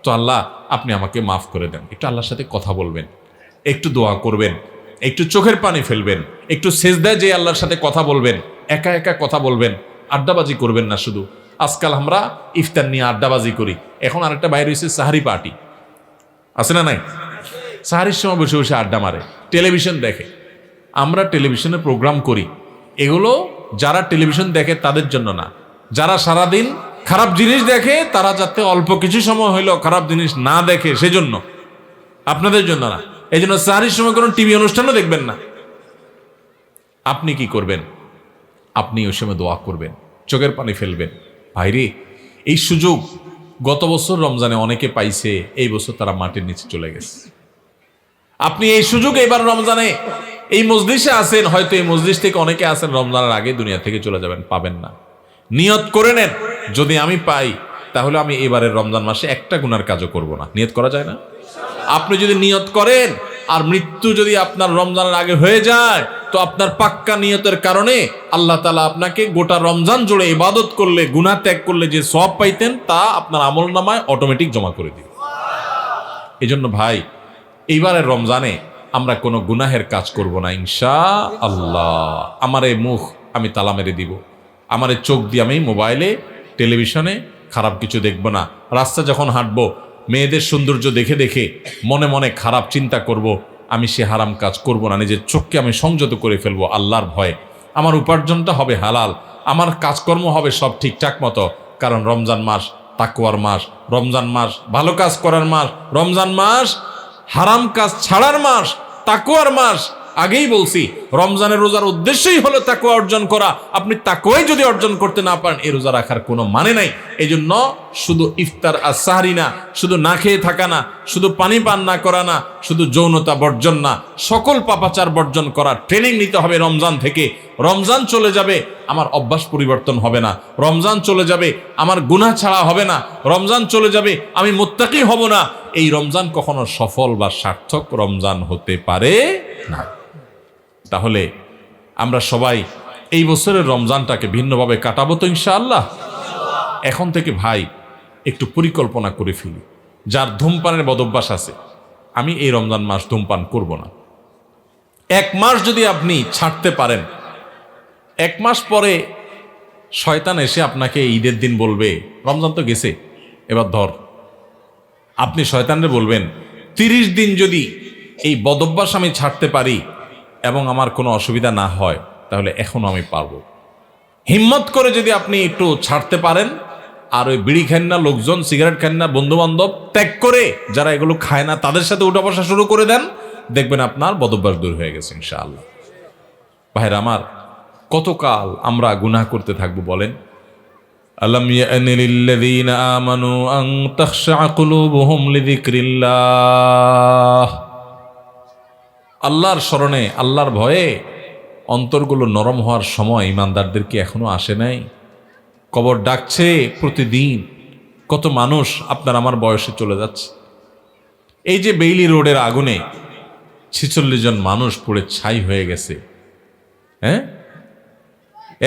তো আল্লাহ আপনি আমাকে মাফ করে দেন। একটু আল্লাহর সাথে কথা বলবেন, একটু দোয়া করবেন, একটু চোখের পানি ফেলবেন, একটু সেজদায় যে আল্লাহর সাথে কথা বলবেন, একা একা কথা বলবেন, আড্ডাবাজি করবেন না শুধু। আজকাল আমরা ইফতার নিয়ে আড্ডাবাজি করি, এখন আরেকটা বাইরে হয়েছে সাহারি পার্টি, আছে না নাই? সাহারির সময় বসে বসে আড্ডা মারে, টেলিভিশন দেখে। আমরা টেলিভিশনে প্রোগ্রাম করি, এগুলো যারা টেলিভিশন দেখে তাদের জন্য না, যারা সারাদিন খারাপ জিনিস দেখে তারা যাতে অল্প কিছু সময় হইলেও খারাপ জিনিস না দেখে সেজন্য, আপনাদের জন্য না। এই জন্য সাহারির সময় কোনো টিভি অনুষ্ঠানও দেখবেন না। আপনি কি করবেন? আপনি ওই সময় দোয়া করবেন, চোখের পানি ফেলবেন। ভাইরে, এই সুযোগ গত বছর রমজানে অনেকে পাইছে, এই বছর তারা মাটির নিচে চলে গেছে। আপনি এই সুযোগ এবার রমজানে এই মজলিসে আছেন, হয়তো এই মজলিস থেকে অনেকে আছেন রমজানের আগে দুনিয়া থেকে চলে যাবেন, পাবেন না। নিয়ত করে নেন, যদি আমি পাই তাহলে আমি এবারের রমজান মাসে একটা গুনার কাজও করব না। নিয়ত করা যায় না? আপনি যদি নিয়ত করেন আর মৃত্যু যদি আপনার রমজানের আগে হয়ে যায়, তো আপনার পাক্কা নিয়তের কারণে আল্লাহ তাআলা আপনাকে গোটা রমজান জুড়ে ইবাদত করলে, গুনাহ ত্যাগ করলে যে সওয়াব পাইতেন তা আপনার আমলনামায় অটোমেটিক জমা করে দিবে। এজন্য ভাই, এইবারের রমজানে আমরা কোনো গুনাহের কাজ করব না ইনশাআল্লাহ। আমার এই মুখ আমি তালা মেরে দিব, আমার এই চোখ দিয়ে আমি মোবাইলে টেলিভিশনে খারাপ কিছু দেখব না। রাস্তা যখন হাঁটবো মেয়েদের সৌন্দর্য দেখে দেখে মনে মনে খারাপ চিন্তা করব, আমি সে হারাম কাজ করব না। নিজের চোখকে আমি সংযত করে ফেলবো আল্লাহর ভয়ে। আমার উপার্জনটা হবে হালাল, আমার কাজকর্ম হবে সব ঠিকঠাক মতো, কারণ রমজান মাস তাকওয়ার মাস, রমজান মাস ভালো কাজ করার মাস, রমজান মাস হারাম কাজ ছাড়ার মাস, তাকওয়ার মাস। আগেই বলছি, রমজানের রোজার উদ্দেশ্যই হলো তাকওয়া অর্জন করা। আপনি তাকওয়াই যদি অর্জন করতে না পারেন, এই রোজা রাখার কোনো মানে নাই। এই জন্য শুধু ইফতার আর সাহরি না, শুধু না খেয়ে থাকা না, শুধু পানি পান না করা না, শুধু যৌনতা বর্জন না, সকল পাপাচার বর্জন করার ট্রেনিং নিতে হবে রমজান থেকে। রমজান চলে যাবে, আমার অভ্যাস পরিবর্তন হবে না। রমজান চলে যাবে, আমার গুনাহ ছাড়া হবে না। রমজান চলে যাবে, আমি মুত্তাকি হব না। এই রমজান কখনো সফল বা সার্থক রমজান হতে পারে না। তাহলে আমরা সবাই এই বছরের রমজানটাকে ভিন্নভাবে কাটাবো তো ইনশাআল্লাহ। এখন থেকে ভাই একটু পরিকল্পনা করে ফেলি। যার ধূমপানের বদভ্যাস আছে, আমি এই রমজান মাস ধূমপান করব না। 1 মাস যদি আপনি ছাড়তে পারেন, 1 মাস পরে শয়তান এসে আপনাকে ঈদের দিন বলবে, রমজান তো গেছে এবার ধর। আপনি শয়তানরে বলবেন, 30 দিন যদি এই বদভ্যাস আমি ছাড়তে পারি এবং আমার কোনো অসুবিধা না হয়, তাহলে এখনো আমি পারবো। হিম্মত করে যদি আপনি একটু ছাড়তে পারেন, আর ওই বিড়ি খান না, লোকজন সিগারেট খান না, বন্ধু বান্ধব ত্যাগ করে যারা এগুলো খায় না তাদের সাথে উঠা বসা শুরু করে দেন, দেখবেন আপনার বদভ্যাস দূর হয়ে গেছে ইনশাআল্লাহ। ভাইরা আমার, কতকাল আমরা গুনাহ করতে থাকবো বলেন? আলাম ইয়ানি লিল্লাযীনা আমানু আন তাখশা কুলুবুহুম লিযিকরিল্লাহ। আল্লাহর স্মরণে, আল্লাহর ভয়ে অন্তরগুলো নরম হওয়ার সময় ইমানদারদের কি এখনো আসে নাই? কবর ডাকছে প্রতিদিন। কত মানুষ আপনার আমার বয়সে চলে যাচ্ছে। এই যে বেইলি রোডের আগুনে 46 জন মানুষ পুড়ে ছাই হয়ে গেছে, হ্যাঁ,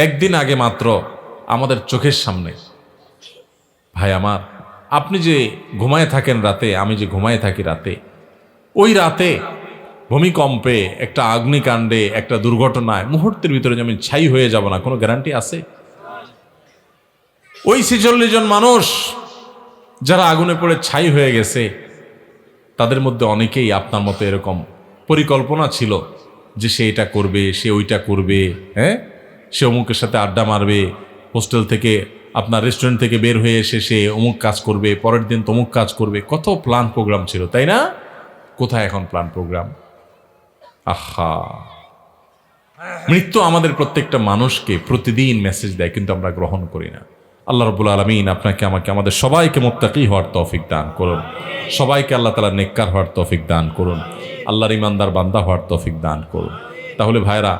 একদিন আগে মাত্র আমাদের চোখের সামনে। ভাই আমার, আপনি যে ঘুমায় থাকেন রাতে, আমি যে ঘুমায় থাকি রাতে, ওই রাতে ভূমিকম্পে, একটা অগ্নিকাণ্ডে, একটা দুর্ঘটনায় মুহূর্তের ভিতরে যে আমি ছাই হয়ে যাব না, কোনো গ্যারান্টি আছে? ওই 46 জন মানুষ যারা আগুনে পড়ে ছাই হয়ে গেছে, তাদের মধ্যে অনেকেই আপনার মতো এরকম পরিকল্পনা ছিল যে সে এটা করবে, সে ওইটা করবে, হ্যাঁ, সে অমুকের সাথে আড্ডা মারবে, হোস্টেল থেকে আপনার রেস্টুরেন্ট থেকে বের হয়ে এসে সে অমুক কাজ করবে, পরের দিন তমুক কাজ করবে। কত প্ল্যান প্রোগ্রাম ছিল, তাই না? কোথায় এখন প্ল্যান প্রোগ্রাম? আহা, মৃত্যু আমাদের প্রত্যেকটা মানুষকে প্রতিদিন মেসেজ দেয়, কিন্তু আমরা গ্রহণ করি না। আল্লাহ রাব্বুল আলামিন আপনাকে আমাকে আমাদের সবাইকে মুত্তাকি হওয়ার তৌফিক দান করুন, সবাইকে আল্লাহ তাআলা নেককার হওয়ার তৌফিক দান করুন, আল্লাহর ইমানদার বান্দা হওয়ার তৌফিক দান করুন। তাহলে ভাইরা,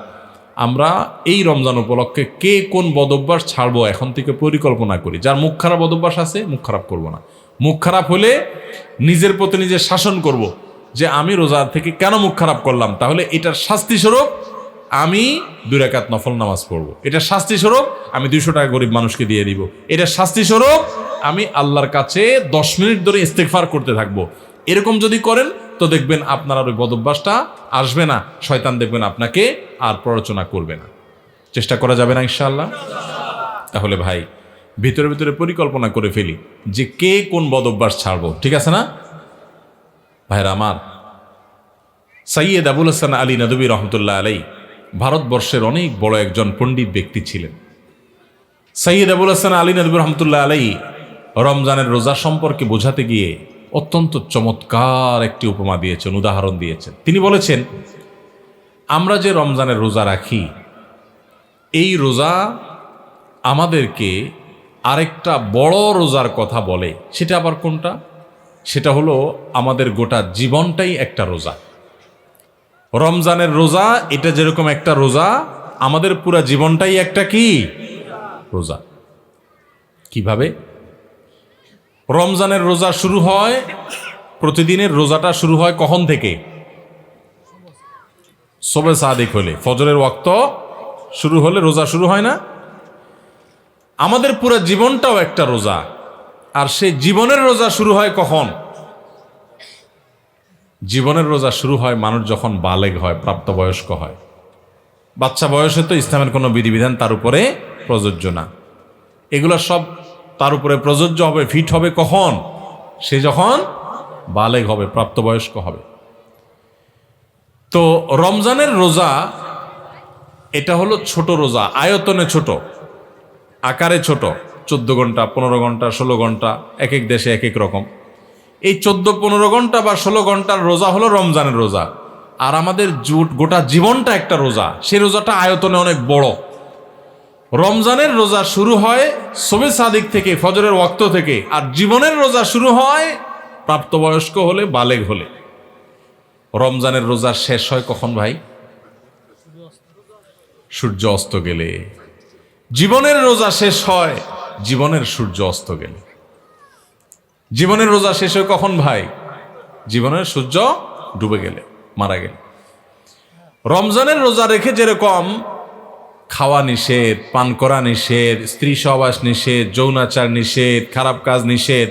আমরা এই রমজান উপলক্ষে কে কোন বদভ্যাস ছাড়বো এখন থেকে পরিকল্পনা করি। যার মুখ খারাপ বদভ্যাস আছে, মুখ খারাপ করব না। মুখ খারাপ হলে নিজের প্রতি নিজে শাসন করব যে আমি রোজা থেকে কেন মুখ খারাপ করলাম, তাহলে এটার শাস্তি স্বরূপ আমি 2 রাকাত নফল নামাজ পড়ব, এটার শাস্তি স্বরূপ আমি 200 টাকা গরিব মানুষকে দিয়ে দিব, এটার শাস্তি স্বরূপ আমি আল্লাহর কাছে 10 মিনিট ধরে ইস্তেগফার করতে থাকবো। এরকম যদি করেন তো দেখবেন আপনার আর ওই বদভ্যাসটা আসবে না, শয়তান দেখবেন আপনাকে আর প্ররোচনা করবে না। চেষ্টা করা যাবে না ইনশাআল্লাহ? তাহলে ভাই, ভিতরে ভিতরে পরিকল্পনা করে ফেলি যে কে কোন বদভ্যাস ছাড়বো, ঠিক আছে না ভাইরা আমার? সৈয়দ আবুল হাসান আলী নদভী রহমতুল্লাহ আলাই ভারতবর্ষের অনেক বড় একজন পণ্ডিত ব্যক্তি ছিলেন। সৈয়দ আবুল হাসান আলী নদভী রহমতুল্লাহ আলাই রমজানের রোজা সম্পর্কে বোঝাতে গিয়ে অত্যন্ত চমৎকার একটি উপমা দিয়েছেন, উদাহরণ দিয়েছেন। তিনি বলেছেন, আমরা যে রমজানের রোজা রাখি, এই রোজা আমাদেরকে আরেকটা বড় রোজার কথা বলে। সেটা আবার কোনটা? সেটা হলো আমাদের গোটা জীবনটাই একটা রোজা। রমজানের রোজা এটা যেরকম একটা রোজা, আমাদের পুরা জীবনটাই একটা কি রোজা। কিভাবে? রমজানের রোজা শুরু হয়, প্রতিদিনের রোজাটা শুরু হয় কখন থেকে? সবে সাদিক হলে, ফজরের ওয়াক্ত শুরু হলে রোজা শুরু হয় না? আমাদের পুরো জীবনটাও একটা রোজা। আর সেই জীবনের রোজা শুরু হয় কখন? জীবনের রোজা শুরু হয় মানুষ যখন বালেগ হয়, প্রাপ্তবয়স্ক হয়। বাচ্চা বয়সে তো ইসলামের কোনো বিধিবিধান তার উপরে প্রযোজ্য না। এগুলো সব তার উপরে প্রযোজ্য হবে, ফিট হবে কখন? সে যখন বালেগ হবে, প্রাপ্তবয়স্ক হবে। তো রমজানের রোজা এটা হলো ছোট রোজা, আয়তনে ছোট, আকারে ছোট। 14 ঘন্টা, 15 ঘন্টা, 16 ঘন্টা, এক এক দেশে এক এক রকম। এই 14-15 ঘন্টা বা 16 ঘন্টার রোজা হলো রমজানের রোজা। আর আমাদের গোটা জীবনটা একটা রোজা, সেই রোজাটা আয়তনে অনেক বড়। রমজানের রোজা শুরু হয় সবে সাদিক থেকে, ফজরের ওয়াক্ত থেকে। আর জীবনের রোজা শুরু হয় প্রাপ্তবয়স্ক হলে, বালেগ হলে। রমজানের রোজা শেষ হয় কখন ভাই? সূর্য অস্ত গেলে। জীবনের রোজা শেষ হয় জীবনের সূর্য অস্ত গেলে। জীবনের রোজা শেষ হয় কখন ভাই? জীবনের সূর্য ডুবে গেলে, মারা গেলে। রমজানের রোজা রেখে যেরকম খাওয়া নিষেধ, পান করা নিষেধ, স্ত্রী সহবাস নিষেধ, যৌনাচার নিষেধ, খারাপ কাজ নিষেধ,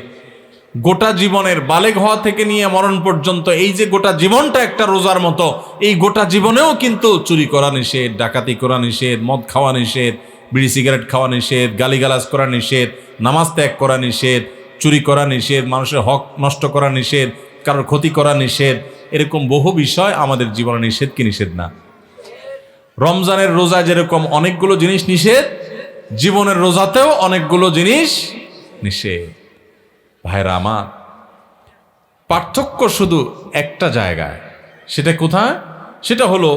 গোটা জীবনের বালেগ হওয়া থেকে নিয়ে মরণ পর্যন্ত এই যে গোটা জীবনটা একটা রোজার মতো, এই গোটা জীবনেও কিন্তু চুরি করা নিষেধ, ডাকাতি করা নিষেধ, মদ খাওয়া নিষেধ, বিড়ি সিগারেট খাওয়া নিষেধ, গালিগালাজ করা নিষেধ, নামাজ ত্যাগ করা নিষেধ, চুরি করা নিষেধ, মানুষের হক নষ্ট করা নিষেধ, কারোর ক্ষতি করা নিষেধ। এরকম বহু বিষয় আমাদের জীবনে নিষেধ কি নিষেধ না? রমজানের রোজা যেরকম অনেকগুলো জিনিস নিষেধ, জীবনের রোজাতেও অনেকগুলো জিনিস নিষেধ। ভাইরা আমার, পার্থক্য শুধু একটা জায়গায়। সেটা কোথায়? সেটা হলো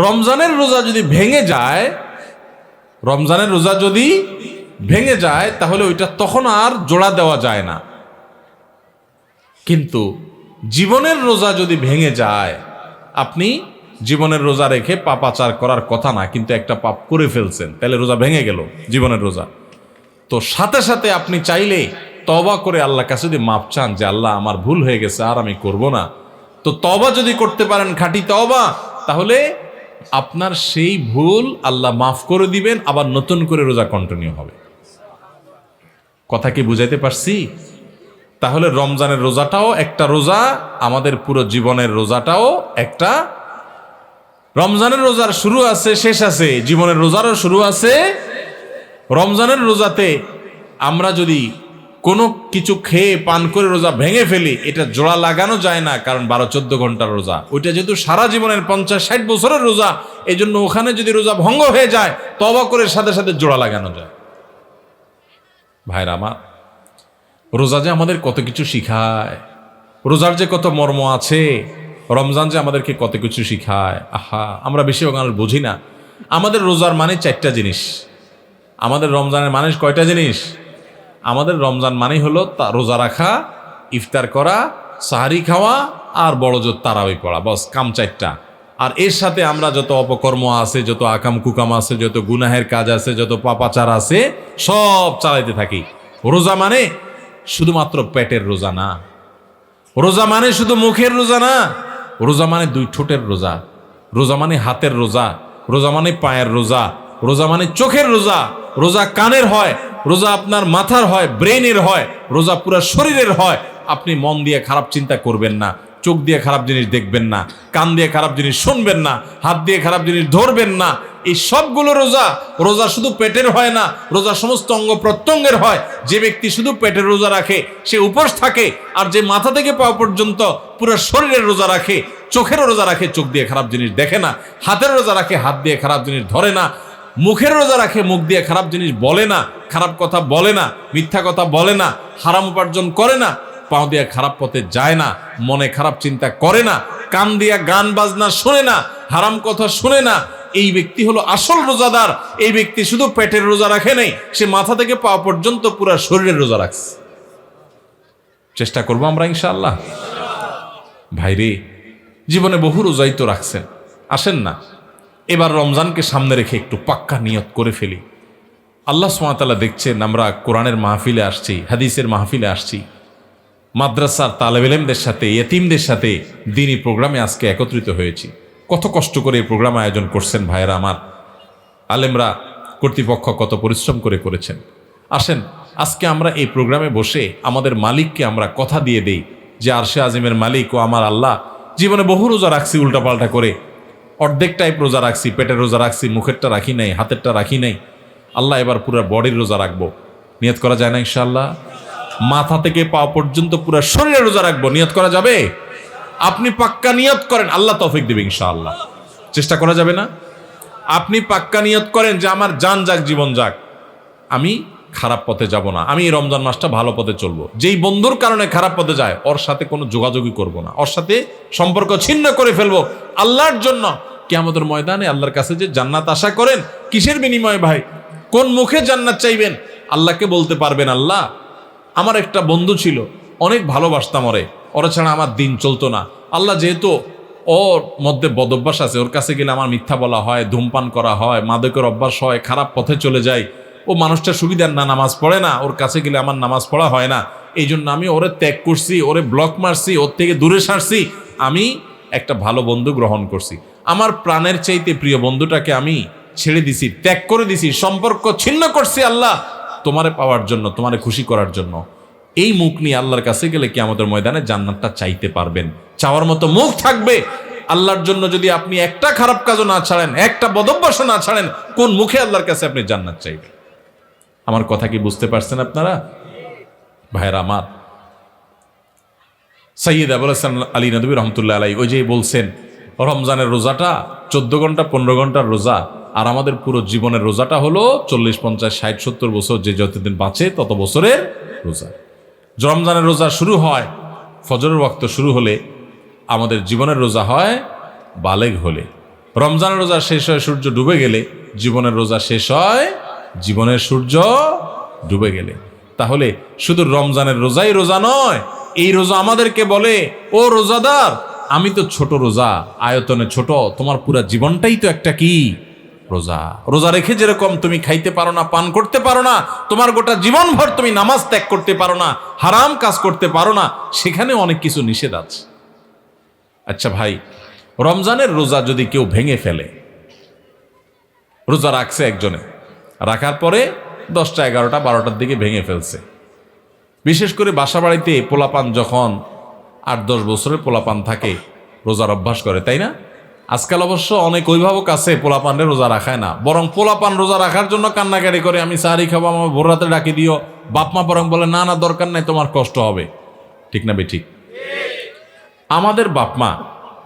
রমজানের রোজা যদি ভেঙে যায়, রমজানের রোজা যদি ভেঙে যায় তাহলে ওইটা তখন আর জোড়া দেওয়া যায় না। কিন্তু জীবনের রোজা যদি ভেঙে যায়, আপনি জীবনের রোজা রেখে পাপাচার করার কথা না, কিন্তু একটা পাপ করে ফেলছেন, তাহলে রোজা ভেঙে গেল, জীবনের রোজা। তো সাথে সাথে আপনি চাইলে তওবা করে আল্লাহর কাছে যদি মাপ চান যে আল্লাহ আমার ভুল হয়ে গেছে, আর আমি করব না, তো তওবা যদি করতে পারেন, খাঁটি তওবা, তাহলে আপনার সেই ভুল আল্লাহ মাফ করে দিবেন, আবার নতুন করে রোজা কন্টিনিউ হবে। কথা কি বুঝাইতে পারছি? তাহলে রমজানের রোজাটাও একটা রোজা, আমাদের পুরো জীবনের রোজাটাও একটা। রমজানের রোজার শুরু আছে, শেষ আছে, জীবনের রোজারও শুরু আছে। রমজানের রোজাতে আমরা যদি কোনো কিছু খেয়ে পান করে রোজা ভেঙে ফেলি, এটা জোড়া লাগানো যায় না, কারণ 12-14 ঘন্টার রোজা। ওইটা যেহেতু সারা জীবনের 50-60 বছরের রোজা, এই জন্য ওখানে যদি রোজা ভঙ্গ হয়ে যায়, তওবা করে সাথে সাথে জোড়া লাগানো যায়। ভাইরা আমার, রোজা যে আমাদের কত কিছু শিখায়, রোজার যে কত মর্ম আছে, রমজান যে আমাদেরকে কত কিছু শিখায়। আহা, আমরা বেশিরভাগ মানুষ বুঝি না। আমাদের রোজার মানে 4টা জিনিস। আমাদের রমজানের মানে কয়টা জিনিস? আমাদের রমজান মানে হলো রোজা রাখা, ইফতার করা, সাহারি খাওয়া আর বড় জোর তারাবি পড়া, বস কাম চারটা। আর এর সাথে আমরা যত অপকর্ম আছে, যত আকাম কুকাম আছে, যত গুনাহের কাজ আছে, যত পাপাচার আছে, সব চালাইতে থাকি। রোজা মানে শুধুমাত্র পেটের রোজা না, রোজা মানে শুধু মুখের রোজা না, রোজা মানে দুই ঠোঁটের রোজা, রোজা মানে হাতের রোজা, রোজা মানে পায়ের রোজা, রোজা মানে চোখের রোজা, রোজা কানের হয়, রোজা আপনার মাথার হয়, ব্রেনের হয়, রোজা পুরো শরীরের হয়। আপনি মন দিয়ে খারাপ চিন্তা করবেন না, চোখ দিয়ে খারাপ জিনিস দেখবেন না, কান দিয়ে খারাপ জিনিস শুনবেন না, হাত দিয়ে খারাপ জিনিস ধরবেন না। এই সবগুলো রোজা। রোজা শুধু পেটের হয় না, রোজা সমস্ত অঙ্গ প্রত্যঙ্গের হয়। যে ব্যক্তি শুধু পেটের রোজা রাখে সে উপোস থাকে, আর যে মাথা থেকে পা পর্যন্ত পুরো শরীরের রোজা রাখে, চোখেরও রোজা রাখে, চোখ দিয়ে খারাপ জিনিস দেখে না, হাতের রোজা রাখে, হাত দিয়ে খারাপ জিনিস ধরে না, মুখের রোজা রাখে, মুখ দিয়ে খারাপ জিনিস বলে না, খারাপ কথা বলে না, মিথ্যা কথা বলে না, হারাম উপার্জন করে না, পাও দিয়ে খারাপ পথে যায় না, মনে খারাপ চিন্তা করে না, কান দিয়া গান বাজনা শোনে না, হারাম কথা শুনে না। এই ব্যক্তি হলো আসল রোজাদার। এই ব্যক্তি শুধু পেটের রোজা রাখে নাই, সে মাথা থেকে পা পর্যন্ত পুরো শরীরের রোজা রাখছে। চেষ্টা করবো আমরা ইনশাআল্লাহ। ভাইরে, জীবনে বহু রোজাই তো রাখছেন, আসেন না এবার রমজানকে সামনে রেখে একটু পাক্কা নিয়ত করে ফেলি। আল্লাহ সুবহানাহু ওয়া তাআলা দেখছেন আমরা কোরআনের মাহফিলে আসছি, হাদিসের মাহফিলে আসছি, মাদ্রাসার তালেব ইলমদের সাথে, ইয়েতিমদের সাথে দ্বীনি প্রোগ্রামে আজকে একত্রিত হয়েছি। কত কষ্ট করে এই প্রোগ্রাম আয়োজন করছেন ভাইয়েরা আমার, আলেমরা, কর্তৃপক্ষ কত পরিশ্রম করে করেছেন। আসেন আজকে আমরা এই প্রোগ্রামে বসে আমাদের মালিককে আমরা কথা দিয়ে দেই যে আরশে আজিমের মালিক ও আমার আল্লাহ, জীবনে বহু রোজা রাখছি উল্টাপাল্টা করে, অর্ধেকটাই রোজা রাখছি, পেটের রোজা রাখছি, মুখেরটা রাখি নাই, হাতেরটা রাখি নাই। আল্লাহ এবার পুরো বডির রোজা রাখবো। নিয়ত করা যায় না ইনশাআল্লাহ? মাথা থেকে পা পর্যন্ত পুরো শরীরে রোজা রাখবো, নিয়ত করা যাবে? আপনি পাক্কা নিয়ত করেন, আল্লাহ তৌফিক দেবে ইনশাআল্লাহ। চেষ্টা করা যাবে না? আপনি পাক্কা নিয়ত করেন যে আমার জান যাক, জীবন যাক, আমি খারাপ পথে যাব না, আমি এই রমজান মাসটা ভালো পথে চলবো। যেই বন্ধুর কারণে খারাপ পথে যায় ওর সাথে কোনো যোগাযোগই করব না, ওর সাথে সম্পর্ক ছিন্ন করে ফেলবো আল্লাহর জন্য। কিয়ামতের ময়দানে আল্লাহর কাছে যে জান্নাত আশা করেন, কিসের বিনিময়ে ভাই? কোন মুখে জান্নাত চাইবেন? আল্লাহকে বলতে পারবেন, আল্লাহ আমার একটা বন্ধু ছিল, অনেক ভালোবাসতাম ওরা ছাড়া আমার দিন চলতো না। আল্লাহ যেহেতু ওর মধ্যে বদভ্যাস আছে, ওর কাছে গেলে আমার মিথ্যা বলা হয়, ধূমপান করা হয়, মাদকের অভ্যাস হয়, খারাপ পথে চলে যায়, ও মানুষটা সুবিধার না, নামাজ পড়ে না, ওর কাছে গেলে আমার নামাজ পড়া হয় না, এই জন্য আমি ওরে ত্যাগ করছি, ওরে ব্লক মারছি, ওর থেকে দূরে সারছি। আমি একটা ভালো বন্ধু গ্রহণ করছি, আমার প্রাণের চাইতে প্রিয় বন্ধুটাকে আমি ছেড়ে দিছি, ত্যাগ করে দিছি, সম্পর্ক ছিন্ন করছি আল্লাহ তোমারে পাওয়ার জন্য, তোমারে খুশি করার জন্য। এই মুখ নিয়ে আল্লাহর কাছে গেলে কিয়ামতের ময়দানে জান্নাতটা চাইতে পারবেন, চাওয়ার মতো মুখ থাকবে। আল্লাহর জন্য যদি আপনি একটা খারাপ কাজও না ছাড়েন, একটা বদভ্যাসও না ছাড়েন, কোন মুখে আল্লাহর কাছে আপনি জান্নাত চাইবেন? আমার কথা কি বুঝতে পারছেন আপনারা ভাইরা আমার? সৈয়দ আবুল হাসান আলী নদভী রহমতুল্লাহ আলাই ওই যে বলছেন রমজানের রোজাটা 14 ঘন্টা 15 ঘন্টার রোজা, আর আমাদের পুরো জীবনের রোজাটা হলো 40, 50, 60, 70 বছর, যে যতদিন বাঁচে তত বছরের রোজা। রমজানের রোজা শুরু হয় ফজরের ওয়াক্ত শুরু হলে, আমাদের জীবনের রোজা হয় বালেগ হলে। রমজানের রোজা শেষ হয় সূর্য ডুবে গেলে, জীবনের রোজা শেষ হয় জীবনের সূর্য ডুবে গেলে। তাহলে শুধু রমজানের রোজাই রোজা নয়, এই রোজা আমাদেরকে বলে, ও রোজাদার, আমি তো ছোট রোজা, আয়তনে ছোট, তোমার পুরা জীবনটাই তো একটা কি রোজা। রোজা রেখে যেরকম তুমি খাইতে পারো না, পান করতে পারো না, তোমার গোটা জীবন ভর তুমি নামাজ ত্যাগ করতে পারো না, হারাম কাজ করতে পারো না, সেখানে অনেক কিছু নিষেধ আছে। আচ্ছা ভাই, রমজানের রোজা যদি কেউ ভেঙে ফেলে, রোজা রাখছে একজনে, রাখার পরে 10টা, 11টা, 12টার দিকে ভেঙে ফেলছে, বিশেষ করে বাসা বাড়িতে পোলাপান যখন 8-10 বছরের পোলাপান থাকে, রোজার অভ্যাস করে, তাই না? আজকাল অবশ্য অনেক অভিভাবক আছে পোলাপানরে রোজা রাখায় না, বরং পোলাপান রোজা রাখার জন্য কান্নাকাটি করে, আমি সাহারি খাবো, আমার ভোর রাতে ডাকি দিও। বাপমা বরং বলে, না না দরকার নাই, তোমার কষ্ট হবে। ঠিক না বেঠিক? আমাদের বাপমা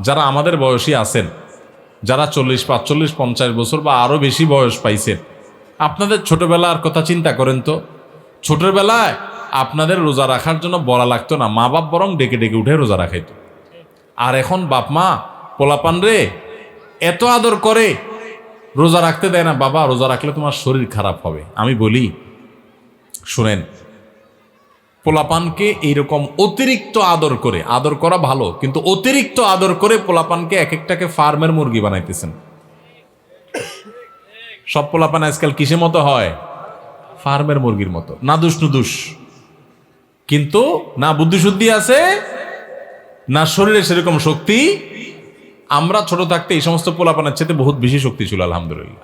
যারা আমাদের বয়সী আছেন, যারা 40, 45, 50 বছর বা আরো বেশি বয়স পাইছেন, আপনাদের ছোটবেলার কথা চিন্তা করেন তো। ছোটবেলায় আপনাদের রোজা রাখার জন্য বলা লাগতো না, মা বাপ বরং ডেকে ডেকে উঠে রোজা রাখাইতো। আর এখন বাপ মা পোলাপান রে এত আদর করে, রোজা রাখতে দেয় না, বাবা রোজা রাখলে তোমার শরীর খারাপ হবে। আমি বলি শুনেন, পোলাপানকে এইরকম অতিরিক্ত আদর করে, আদর করা ভালো কিন্তু অতিরিক্ত আদর করে পোলাপানকে এক একটাকে ফার্মের মুরগি বানাইতেছেন। সব পোলাপান আজকাল কিসের মতো হয়? ফার্মের মুরগির মতো, নাদুস নুদুস, কিন্তু না বুদ্ধি শুদ্ধি আছে না শরীরে সেরকম শক্তি। আমরা ছোট থাকতে এই সমস্ত পোলাপানের চেয়ে বহুত বেশি শক্তি ছিল আলহামদুলিল্লাহ।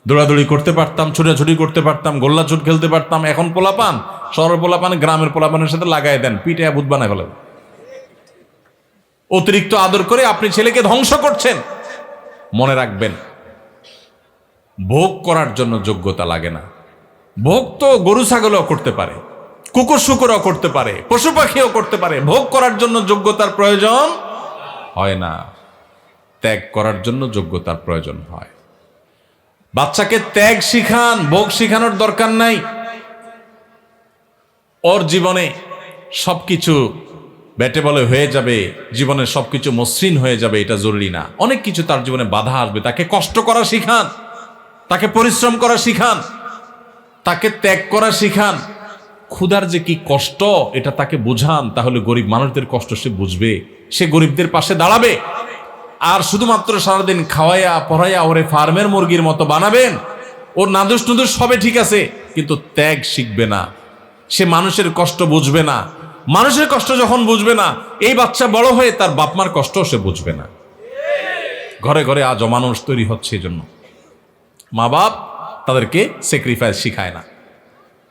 দৌড়াদৌড়ি করতে পারতাম, ছোটাছুটি করতে পারতাম, গোল্লা চুট খেলতে পারতাম। এখন পোলাপান, শহরের পোলাপান গ্রামের পোলাপানের সাথে লাগাই দেন, পিঠে ভূত বানায় ফেলেন। অতিরিক্ত আদর করে আপনি ছেলেকে ধ্বংস করছেন। মনে রাখবেন, ভোগ করার জন্য যোগ্যতা লাগে না। ভোগ তো গরু ছাগলও করতে পারে, কুকুর শুকুরও করতে পারে, পশু পাখিও করতে পারে। ভোগ করার জন্য যোগ্যতার প্রয়োজন হয় না, ত্যাগ করার জন্য যোগ্যতার প্রয়োজন হয়। বাচ্চাকে ত্যাগ শিখান, ভোগ শিখানোর দরকার নাই। ওর জীবনে সবকিছু ব্যাটে বলে হয়ে যাবে, জীবনে সবকিছু মসৃণ হয়ে যাবে, এটা জরুরি না। অনেক কিছু তার জীবনে বাধা আসবে। তাকে কষ্ট করা শিখান, তাকে পরিশ্রম করা শিখান, তাকে ত্যাগ করা শিখান। ক্ষুধার যে কি কষ্ট এটা তাকে বুঝান, তাহলে গরিব মানুষদের কষ্ট সে বুঝবে, সে গরিবদের পাশে দাঁড়াবে। আর শুধুমাত্র সারাদিন খাওয়াইয়া পড়াইয়া ওরে ফার্মের মুরগির মতো বানাবেন, ওর নাদুস নুদুস সবে ঠিক আছে, কিন্তু ত্যাগ শিখবে না, সে মানুষের কষ্ট বুঝবে না। মানুষের কষ্ট যখন বুঝবে না, এই বাচ্চা বড় হয়ে তার বাপমার কষ্ট সে বুঝবে না। ঘরে ঘরে আজ অমানুষ তৈরি হচ্ছে, এই জন্য মা বাপ তাদেরকে স্যাক্রিফাইস শিখায় না।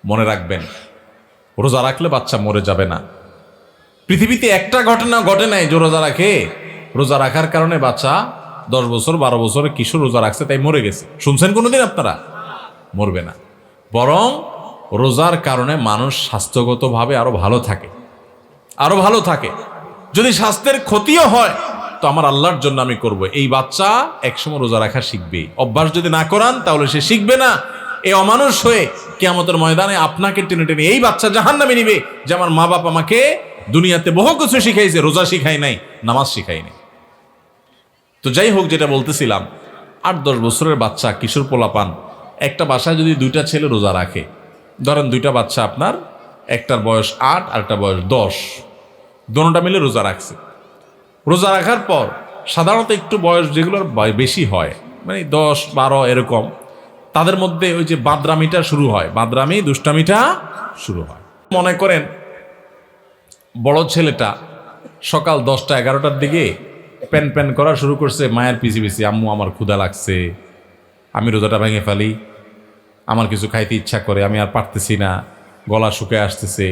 মনে রাখবেন, রোজা রাখলে বাচ্চা মরে যাবে না। পৃথিবীতে একটা ঘটনা ঘটে নাই যে রোজা রাখে, রোজা রাখার কারণে বাচ্চা 10 বছর 12 বছরের কিশোর রোজা রাখছে তাই মরে গেছে। শুনছেন কোনোদিন আপনারা? মরবে না। বরং রোজার কারণে মানুষ স্বাস্থ্যগতভাবে আরো ভালো থাকে, আরো ভালো থাকে। যদি স্বাস্থ্যের ক্ষতিও হয় তো আমার আল্লাহর জন্য আমি করব। এই বাচ্চা একসময় রোজা রাখা শিখবে। অভ্যাস যদি না করান তাহলে সে শিখবে না। এই অমানুষ হয়ে কিয়ামতের ময়দানে আপনাকে টেনে টেনে এই বাচ্চা জাহান্নামে নিবে যে আমার মা বাপ আমাকে দুনিয়াতে বহু কিছু শিখাইছে, রোজা শিখাই নাই, নামাজ শিখাই নাই। তো যাই হোক, যেটা বলতেছিলাম, 8-10 বছরের বাচ্চা, কিশোর পোলাপান, একটা বাসায় যদি 2টা ছেলে রোজা রাখে, ধরেন 2টা বাচ্চা আপনার, একটার বয়স 8 আর একটা বয়স 10, দোনোটা মিলে রোজা রাখছে। রোজা রাখার পর সাধারণত একটু বয়স যেগুলোর বেশি হয়, মানে 10-12 এরকম, তাদের মধ্যে ওই যে বাদরামিটা শুরু হয়, বাদরামি দুষ্টামিটা শুরু হয়। মনে করেন বড় ছেলেটা সকাল 10টা-11টার দিকে প্যান প্যান করা শুরু করছে মায়ের পিছি পিছি, আম্মু আমার ক্ষুধা লাগছে, আমি রোজাটা ভেঙে ফেলি, আমার কিছু খাইতে ইচ্ছা করে, আমি আর পারতেছি না, গলা শুকিয়ে আসতেছে।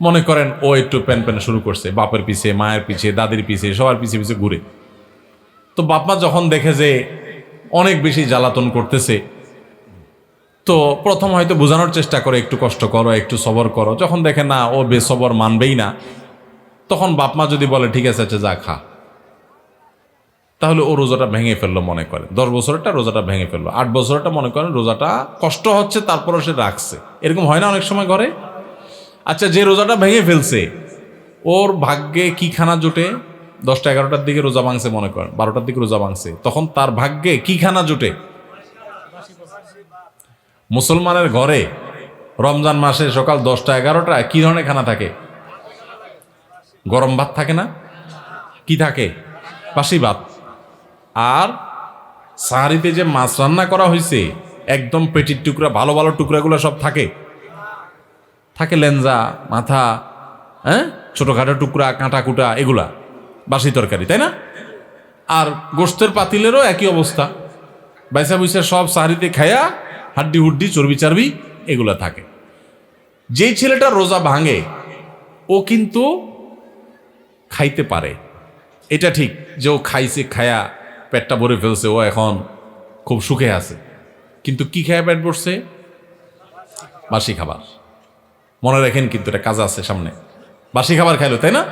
মনে করেন ও একটু প্যান প্যান শুরু করছে, বাপের পিছে, মায়ের পিছে, দাদির পিছে, সবার পিছে পিছে ঘুরে। তো বাপমা যখন দেখে যে অনেক বেশি জ্বালাতন করতেছে, তো প্রথম হয়তো বোঝানোর চেষ্টা করে, একটু কষ্ট করো, একটু সবর করো। যখন দেখে না ও বেসবর মানবেই না, তখন বাপমা যদি বলে ঠিক আছে আচ্ছা যা খা, তাহলে ও রোজাটা ভেঙে ফেললো। মনে করেন 10 বছরটা রোজাটা ভেঙে ফেললো, 8 বছরটা মনে করেন রোজাটা কষ্ট হচ্ছে, তারপরও সে রাখছে। এরকম হয় না অনেক সময় ঘরে? আচ্ছা, যে রোজাটা ভেঙে ফেলছে ওর ভাগ্যে কি খানা জোটে? 10টা-11টার দিকে রোজা ভাঙছে, মনে করেন 12টার দিকে রোজা ভাঙছে, তখন তার ভাগ্যে কি খানা জোটে? মুসলমানের ঘরে রমজান মাসে সকাল 10টা-11টায় কি ধরনের খানা থাকে? গরম ভাত থাকে না? কি থাকে? বাসি ভাত। আর সাহারিতে যে মাছ রান্না করা হয়েছে, একদম পেটির টুকরা, ভালো ভালো টুকরাগুলো সব থাকে, থাকে লেঞ্জা, মাথা, হ্যাঁ, ছোটখাটো টুকরা, কাঁটা কুটা, এগুলা বাসি তরকারি, তাই না? আর গোশতের পাতিলেরও একই অবস্থা, বাইসা বুইসা সব সাহারিতে খায়া হাড্ডি হুড্ডি, চর্বি চার্বি এগুলা থাকে। যেই ছেলেটা রোজা ভাঙে ও কিন্তু খাইতে পারে, এটা ঠিক যে ও খাইছে, খায়া পেটটা ভরে ফেলছে, ও এখন খুব সুখে আছে, কিন্তু কি খায়া পেট ভরছে? বাসি খাবার। মনে রাখেন কিন্তু এটা কাজ আছে সামনে। বাসি খাবার খাইলো, তাই না?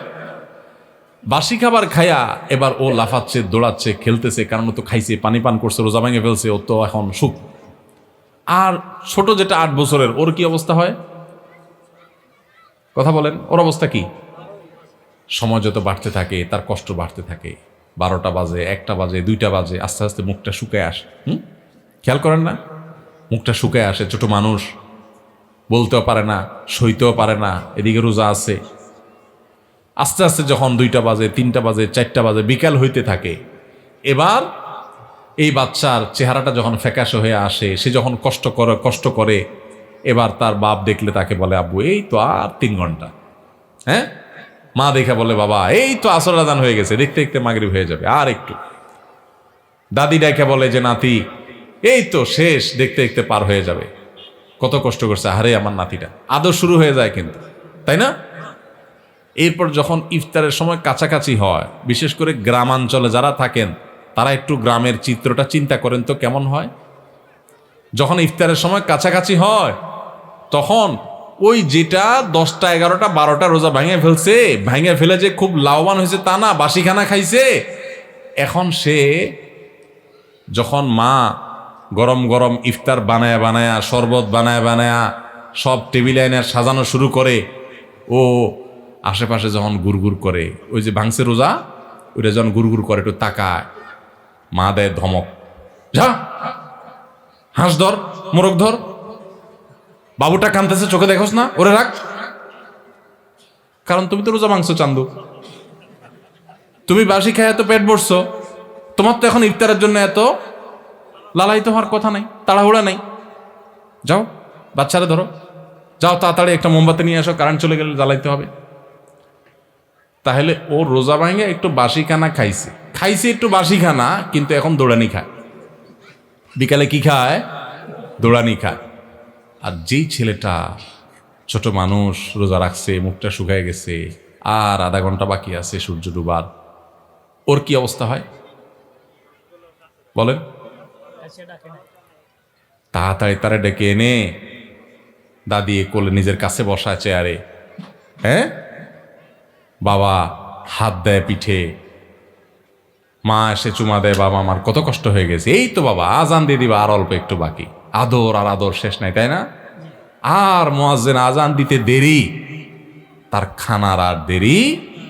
বাসি খাবার খায়া এবার ও লাফাচ্ছে, দৌড়াচ্ছে, খেলতেছে, কারণ ও তো খাইছে, পানি পান করছে, রোজা ভেঙে ফেলছে, ও তো এখন সুখ। আর ছোট যেটা 8 বছরের, ওর কি অবস্থা হয়? কথা বলেন, ওর অবস্থা কি? সময় যত বাড়তে থাকে তার কষ্ট বাড়তে থাকে। 12টা বাজে, 1টা বাজে, 2টা বাজে, আস্তে আস্তে মুখটা শুকায় আসে। খেয়াল করেন না? মুখটা শুকায় আসে। ছোট মানুষ, বলতেও পারে না, সইতেও পারে না, এদিকে রোজা আছে। আস্তে আস্তে যখন 2টা বাজে, 3টা বাজে, 4টা বাজে, বিকাল হইতে থাকে, এবার এই বাচ্চার চেহারাটা যখন ফ্যাকাশে হয়ে আসে, সে যখন কষ্ট করে, এবার তার বাপ দেখলে তাকে বলে, আব্বু এই তো আর 3 ঘন্টা। হ্যাঁ, মা দেখে বলে, বাবা এই তো আসর আজান হয়ে গেছে, দেখতে দেখতে মাগরিব হয়ে যাবে, আর একটু। দাদি ডাইকে বলে যে, নাতি এই তো শেষ, দেখতে দেখতে পার হয়ে যাবে। কত কষ্ট করছে, আরে আমার নাতিটা। আদর শুরু হয়ে যায় কিন্তু, তাই না? এরপর যখন ইফতারের সময় কাছাকাছি হয়, বিশেষ করে গ্রামাঞ্চলে যারা থাকেন তারা একটু গ্রামের চিত্রটা চিন্তা করেন তো কেমন হয়। যখন ইফতারের সময় কাছাকাছি হয়, তখন ওই যেটা 10টা 11টা 12টা রোজা ভাঙে ফেলে যে খুব লাভবান হয়েছে তা না, বাসিখানা খাইছে। এখন সে যখন মা গরম গরম ইফতার বানায়া শরবত বানায়া সব টেবিল আইনে সাজানো শুরু করে, ও আশেপাশে যখন গুড়গুড় করে, ওই যে ভাঙছে রোজা, ওইটা যখন গুড়গুড় করে একটু তাকায়, মা দেয় ধমক, যা হাঁস ধর, মোরগ ধর, বাবুটা কাঁদতেছে, চোখে দেখোস না, ওরে রাখ। কারণ তুমি তো রোজা ভাঙছো চান্দু, তুমি বাসি খায় এত পেট ভরছো, তোমার তো এখন ইফতারের জন্য এত লালায়িত হওয়ার কথা নাই, তাড়াহুড়া নাই। যাও বাচ্চারা ধরো, যাও তাড়াতাড়ি একটা মোমবাতি নিয়ে আসো, কারেন্ট চলে গেলে জ্বালাইতে হবে। তাহলে ও রোজা ভাঙে একটু বাসি খানা খাইছে একটু বাসি খানা, কিন্তু এখন দৌড়ানি খায়। বিকালে কি খায়? দৌড়ানি খায়। আর যেই ছেলেটা ছোট মানুষ রোজা রাখছে, মুখটা শুকায় গেছে, আর আধা ঘন্টা বাকি আছে সূর্য ডুবার, ওর কি অবস্থা হয় বলেন? তাড়াতাড়ি তারা ডেকে এনে দাদি কোলে নিজের কাছে বসায় চেয়ারে, হ্যাঁ, বাবা হাত দেয় পিঠে, মা এসে চুমা দেয়, বাবা আমার কত কষ্ট হয়ে গেছে, এই তো বাবা আজান দিয়ে দিবা, আর অল্প একটু বাকি। আদর আর আদর শেষ নাই, তাই না? আর মুয়াজ্জিন আজান দিতে দেরি, তার খানার আর দেরি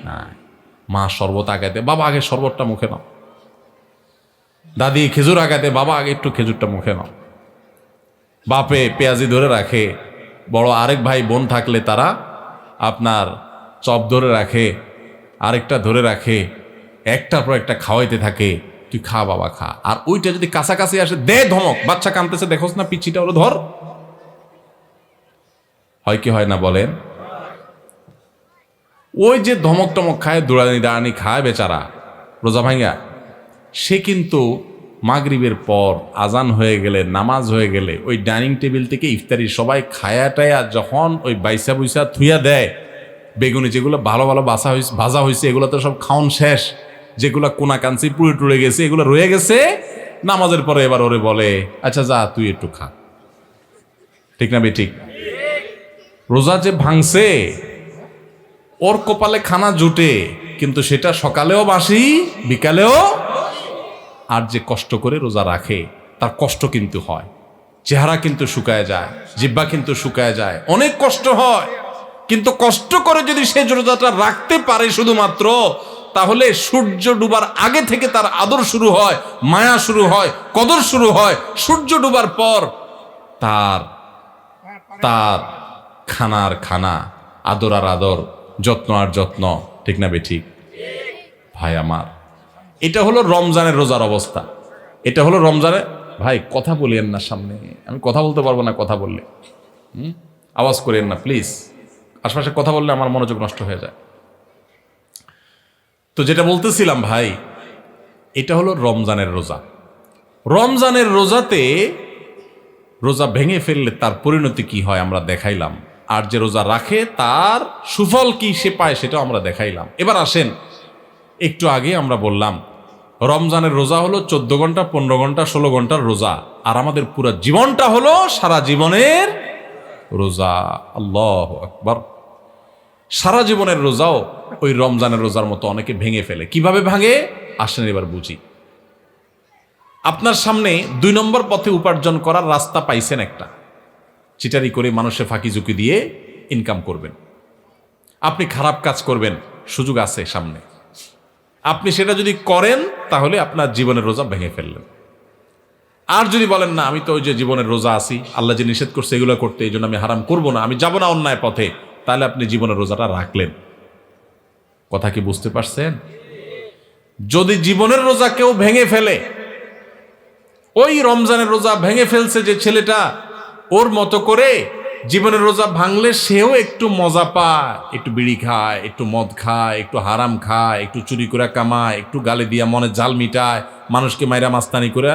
নাই। মা শরবত আগাইতে, বাবা আগে শরবতটা মুখে নাও। দাদি খেজুর আগাইতে, বাবা আগে একটু খেজুরটা মুখে নাও। বাপে পেঁয়াজি ধরে রাখে, বড় আরেক ভাই বোন থাকলে তারা আপনার চপ ধরে রাখে, আরেকটা ধরে রাখে, একটার পর একটা খাওয়াইতে থাকে, তুই খা বাবা খা। আর ওইটা যদি কাছাকাছি আসে, দে ধমক, বাচ্চা কাঁদতেছে দেখোস না, পিছিটা ওরা ধর। হয় কি হয় না বলেন? ওই যে ধমক টমক খায়, দৌড়ানি দাঁড়ানি খায় বেচারা রোজা ভাঙ্গা, সে কিন্তু মাগরিবের পর আজান হয়ে গেলে, নামাজ হয়ে গেলে, ওই ডাইনিং টেবিল থেকে ইফতারি সবাই খায়া টায়া যখন ওই বাইসা বুইসা থুইয়া দেয়, বেগুনি যেগুলো ভালো ভালো ভাজা হয়েছে এগুলো তো সব খাওন শেষ, যেগুলো কোনা কাঞ্চি পুড়ে টুড়ে গেছে এগুলো রয়ে গেছে, নামাজের পরে এবার ওরে বলে, আচ্ছা যা তুই একটু খা। ঠিক না বেঠিক? রোজা যে ভাঙছে, ওর কপালে খানা জুটে, কিন্তু সেটা সকালেও বাসি বিকালেও। আর যে কষ্ট করে রোজা রাখে তার কষ্ট কিন্তু হয়, চেহারা কিন্তু শুকায় যায়, জিহ্বা কিন্তু শুকায় যায়, অনেক কষ্ট হয়। কিন্তু কষ্ট করে যদি সে রোজাটা রাখতে পারে শুধুমাত্র, তাহলে সূর্য ডুবার আগে থেকে তার আদর শুরু হয়, মায়া শুরু হয়, কদর শুরু হয়। সূর্য ডুবার পর তার তার খানার খানা, আদর আর আদর, যত্ন আর যত্ন। ঠিক না বেঠিক? ভাই আমার, এটা হলো রমজানের রোজার অবস্থা। এটা হলো রমজানের। ভাই কথা বলিয়েন না সামনে, আমি কথা বলতে পারবো না কথা বললে। আওয়াজ করেন না প্লিজ, আশপাশে কথা বললে আমার মনোযোগ নষ্ট হয়ে যায়। তো যেটা বলতেছিলাম ভাই, এটা হলো রমজানের রোজা। রমজানের রোজাতে রোজা ভেঙে ফেললে তার পরিণতি কি হয় আমরা দেখাইলাম, আর যে রোজা রাখে তার সুফল কি সে পায় সেটাও আমরা দেখাইলাম। এবার আসেন, একটু আগে আমরা বললাম রমজানের রোজা হলো 14 ঘন্টা 15 ঘন্টা 16 ঘন্টার রোজা, আর আমাদের পুরো জীবনটা হলো সারা জীবনের রোজা। আল্লাহু আকবার। সারা জীবনের রোজাও ওই রমজানের রোজার মতো অনেকে ভেঙে ফেলে। কিভাবে ভাঙে আসেন এবার বুঝি। আপনার সামনে 2 নম্বর পথে উপার্জন করার রাস্তা পাইছেন একটা, চিটারি করে মানুষের ফাঁকি ঝুঁকি দিয়ে ইনকাম করবেন। আপনি খারাপ কাজ করবেন, সুযোগ আছে সামনে। আপনি সেটা যদি করেন তাহলে আপনার জীবনের রোজা ভেঙে ফেললেন। আর যদি বলেন না, আমি তো ওই যে জীবনের রোজা আছি, আল্লাহ যে নিষেধ করছে এগুলো করতে, এই জন্য আমি হারাম করবো না, আমি যাব না অন্যায় পথে, তাহলে আপনি জীবনের রোজাটা রাখলেন। কথা কি বুঝতে পারছেন? যদি জীবনের রোজা কেউ ভেঙে ফেলে, ওই রমজানের রোজা ভেঙে ফেলছে যে ছেলেটা, ওর মতো করে জীবনের রোজা ভাঙলে সেও একটু মজা পায়, একটু বিড়ি খায়, একটু মদ খায়, একটু হারাম খায়, একটু চুরি করে কামায়, একটু গালে দিয়া মনে জাল মিটায়, মানুষকে মাইরা মাস্তানি করে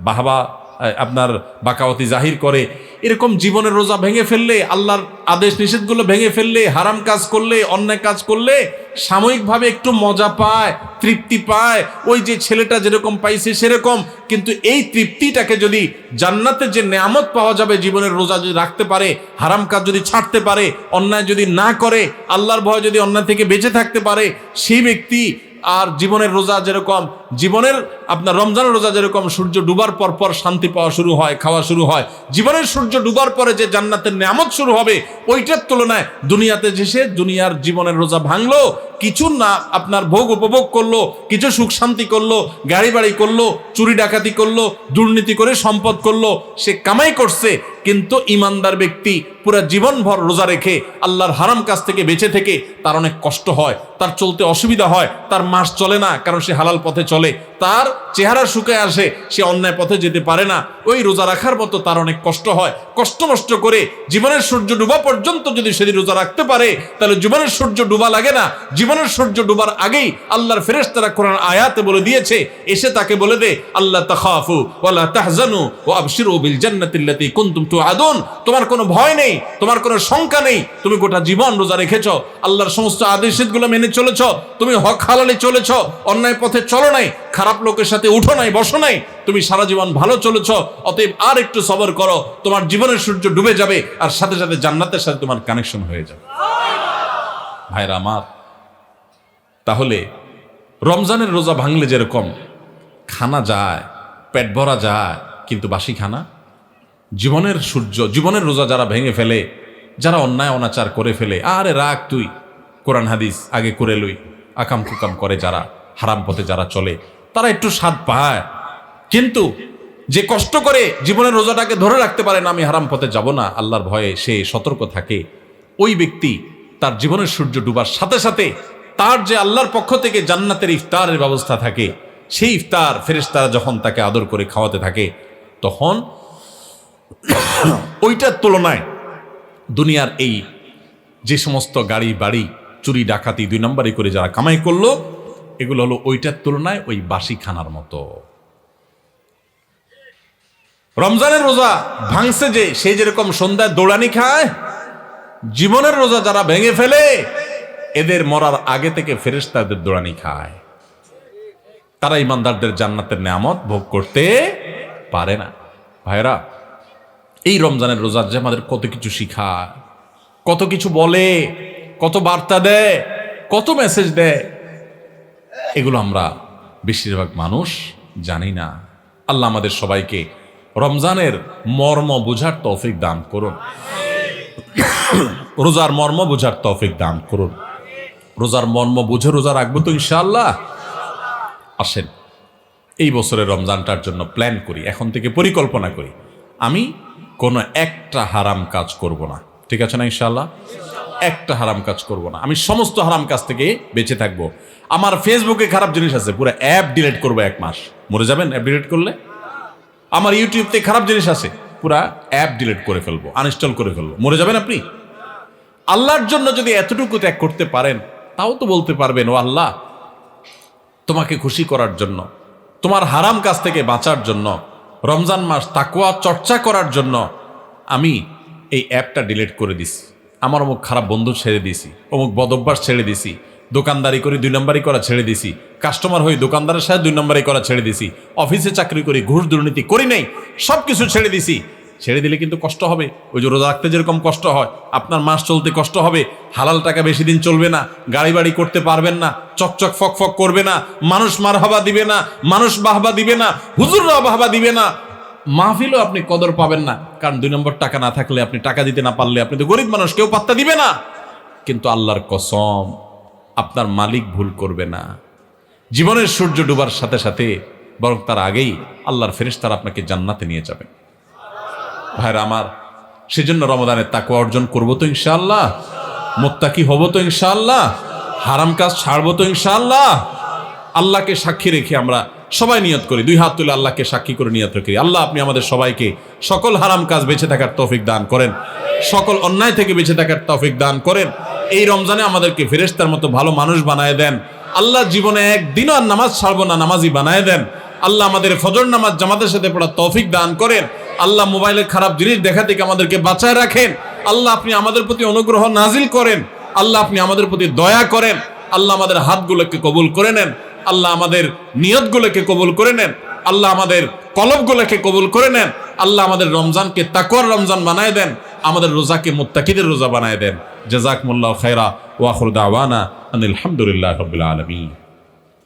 বাহবা আপনার বাকাওয়াতি জাহির করে। এরকম জীবনের রোজা ভেঙে ফেললে, আল্লাহর আদেশ নিষেধগুলো ভেঙে ফেললে, হারাম কাজ করলে, অন্যায় কাজ করলে সাময়িকভাবে একটু মজা পায়, তৃপ্তি পায়, ওই যে ছেলেটা যেরকম পাইছে সেরকম। কিন্তু এই তৃপ্তিটাকে যদি জান্নাতে যে নেয়ামত পাওয়া যাবে জীবনের রোজা যদি রাখতে পারে, হারাম কাজ যদি ছাড়তে পারে, অন্যায় যদি না করে, আল্লাহর ভয় যদি অন্যায় থেকে বেঁচে থাকতে পারে, সেই ব্যক্তি আর জীবনের রোজা যেরকম, জীবনের আপনার রমজানের রোজা যেরকম সূর্য ডুবার পর পর শান্তি পাওয়া শুরু হয়, খাওয়া শুরু হয়, জীবনের সূর্য ডুবার পরে যে জান্নাতের নেয়ামত শুরু হবে, ওইটার তুলনায় দুনিয়াতে যে দুনিয়ার জীবনের রোজা ভাঙলো, কিছু না আপনার ভোগ উপভোগ করলো, কিছু সুখ শান্তি করলো, গাড়ি বাড়ি করলো, চুরি ডাকাতি করলো, দুর্নীতি করে সম্পদ করলো, সে কামাই করছে। কিন্তু ইমানদার ব্যক্তি পুরো জীবনভর রোজা রেখে আল্লাহর হারাম কাজ থেকে বেঁচে থেকে তার অনেক কষ্ট হয়, তার চলতে অসুবিধা হয়, তার মাস চলে না, কারণ সে হালাল পথে চলে, তার চেহারা শুকায় আসে, সে অন্যায় পথে যেতে পারে না। ওই রোজা রাখার মতো তার অনেক কষ্ট হয়। কষ্ট নষ্ট করে জীবনের সূর্য ডুবা পর্যন্ত যদি সেদিন রোজা রাখতে পারে, তাহলে জীবনের সূর্য ডুবা লাগে না। জীবনের সূর্য ডুবার আগেই আল্লাহর ফেরেশতারা কোরআন আয়াতে বলে দিয়েছে, এসে তাকে বলে দে, আল্লাহ তাখাফু ওয়ালা তাহজানু ওয়া আবশিরু বিল জান্নাতিল্লাতী কুনতুম তুআদুন। তোমার কোনো ভয় নেই, তোমার কোনো শঙ্কা নেই, তুমি গোটা জীবন রোজা রেখেছ, আল্লাহর সমস্ত আদেশ নিষেধগুলো মেনে চলেছ, তুমি হক হালালে চলেছ, অন্যায় পথে চলো নাই, খারাপ লোকের সাথে উঠো নাই, বসো নাই, তুমি সারা জীবন ভালো চলেছ। অতএব আর একটু সবর করো, তোমার জীবনের সূর্য ডুবে যাবে, আর সাথে সাথে জান্নাতের সাথে তোমার কানেকশন হয়ে যাবে। ভাইরা আমার, তাহলে রমজানের রোজা ভাঙলে যেরকম খানা যায়, পেট ভরা যায়, কিন্তু বাসি খানা, জীবনের সূর্য, জীবনের রোজা যারা ভেঙে ফেলে, যারা অন্যায় অনাচার করে ফেলে, আরে রাখ তুই, কোরআন হাদিস আগে করে লই, আকাম কুকাম করে যারা, হারাম পথে যারা চলে, তারা একটু স্বাদ পায়। কিন্তু যে কষ্ট করে জীবনের রোজাটাকে ধরে রাখতে পারে না, আমি হারাম পথে যাব না, আল্লাহর ভয়ে সে সতর্ক থাকে, ওই ব্যক্তি তার জীবনের সূর্য ডুবার সাথে সাথে তার যে আল্লাহর পক্ষ থেকে জান্নাতের ইফতারের ব্যবস্থা থাকে, সেই ইফতার ফেরেশতারা যখন তাকে আদর করে খাওয়াতে থাকে, তখন ওইটার তুলনায় দুনিয়ার এই যে সমস্ত গাড়ি বাড়ি চুরি ডাকাতি 2 নম্বরই করে যারা কামাই করলো, এগুলো হলো ওইটার তুলনায় ওই বাসি খানার মতো। রমজানের রোজা ভাঙছে যে, সে যেরকম সন্ধ্যায় দৌড়ানি খায়, জীবনের রোজা যারা ভেঙে ফেলে, এদের মরার আগে থেকে ফেরেশতাদের দৌড়ানি খায়। তারা ইমানদারদের জান্নাতের নেয়ামত ভোগ করতে পারে না। ভাইরা, এই রমজানের রোজা যে আমাদের কত কিছু শিখায়, কত কিছু বলে, কত বার্তা দেয়, কত মেসেজ দেয়, এগুলো আমরা বেশিরভাগ মানুষ জানি না। আল্লাহ আমাদের সবাইকে রমজানের মর্ম বুঝার তৌফিক দান করুন, রোজার মর্ম বুঝার তৌফিক দান করুন। রোজার মর্ম বুঝে রোজা রাখবো তো ইনশাআল্লাহ। আসেন এই বছরের রমজানটার জন্য প্ল্যান করি, এখন থেকে পরিকল্পনা করি, আমি কোনো একটা হারাম কাজ করব না। ঠিক আছে না ইনশাআল্লাহ? একটা হারাম কাজ করব না, আমি সমস্ত হারাম কাজ থেকে বেঁচে থাকবো। আমার ফেসবুকে খারাপ জিনিস আছে, পুরো অ্যাপ ডিলিট করবো 1 মাস। মরে যাবেন অ্যাপ ডিলিট করলে? আমার ইউটিউবতে খারাপ জিনিস আছে, পুরা অ্যাপ ডিলিট করে ফেলবো, আনইনস্টল করে ফেলবো। মরে যাবেন আপনি? আল্লাহর জন্য যদি এতটুকু ত্যাগ করতে পারেন, তাও তো বলতে পারবেন, ও আল্লাহ, তোমাকে খুশি করার জন্য, তোমার হারাম কাজ থেকে বাঁচার জন্য, রমজান মাস তাকওয়া চর্চা করার জন্য আমি এই অ্যাপটা ডিলিট করে দিছি, আমার অমুক খারাপ বন্ধু ছেড়ে দিছি, অমুক বদভ্যাস ছেড়ে দিছি, দোকানদারি করি 2 নম্বরই করা ছেড়ে দিছি, কাস্টমার হই দোকানদারের সাথে 2 নম্বরই করা ছেড়ে দিছি, অফিসে চাকরি করি, ঘুষ দুর্নীতি করি নাই, সব কিছু ছেড়ে দিছি। ছেড়ে দিলে কিন্তু কষ্ট হবে, ওই যে রোজা রাখতে যেরকম কষ্ট হয়, আপনার মাস চলতে কষ্ট হবে, হালাল টাকা বেশি দিন চলবে না, গাড়ি বাড়ি করতে পারবেন না, চকচক ফক ফক করবে না, মানুষ মারহাবা দিবে না, মানুষ বাহবা দিবে না, হুজুররা বাহবা দিবে না, মাহফিলও আপনি কদর পাবেন না, কারণ 2 নম্বর টাকা না থাকলে, আপনি টাকা দিতে না পারলে, আপনি তো গরিব মানুষ, কেউ পাত্তা দিবে না। কিন্তু আল্লাহর কসম, আপনার মালিক ভুল করবে না, জীবনের সূর্য ডুবার সাথে সাথে, বরং তার আগেই আল্লাহর ফেরেশতারা আপনাকে জান্নাতে নিয়ে যাবেন। ভাইরা আমার, সেজন্য রমাদানের তাকওয়া অর্জন করবো তো ইনশাআল্লাহ, মুত্তাকি হব তো ইনশাআল্লাহ, হারাম কাজ ছাড়বো তো ইনশাআল্লাহ। আল্লাহকে সাক্ষী রেখে আমরা সবাই নিয়ত করি, দুই হাত তুলে আল্লাহকে সাক্ষী করে নিয়ত করি, আল্লাহ আপনি আমাদের সবাইকে সকল হারাম কাজ বেঁচে থাকার তৌফিক দান করেন, সকল অন্যায় থেকে বেঁচে থাকার তৌফিক দান করেন। এই রমজানে আমাদেরকে ফেরেশতার মতো ভালো মানুষ বানায় দেন আল্লাহ। জীবনে একদিনও আর নামাজ ছাড়বো না, নামাজি বানায় দেন আল্লাহ। আমাদের ফজর নামাজ জামাতের সাথে পড়ার তৌফিক দান করেন আল্লাহ। মোবাইলের খারাপ জিনিস দেখা থেকে আমাদেরকে বাঁচায় রাখেন আল্লাহ। আপনি আমাদের প্রতি অনুগ্রহ নাজিল করেন আল্লাহ। আপনি আমাদের প্রতি দয়া করেন আল্লাহ। আমাদের হাতগুলোকে কবুল করে নেন আল্লাহ। আমাদের নিয়তগুলোকে কবুল করে নেন আল্লাহ। আমাদের কলবগুলোকে কবুল করে নেন আল্লাহ। আমাদের রমজানকে তাকওয়ার রমজান বানায় দেন, আমাদের রোজাকে মুত্তাকিদের রোজা বানায় দেন। জাযাকুমুল্লাহু খায়রা ওয়া আখিরু দাওয়ানা আনিল হামদুলিল্লাহি রাব্বিল আলামিন।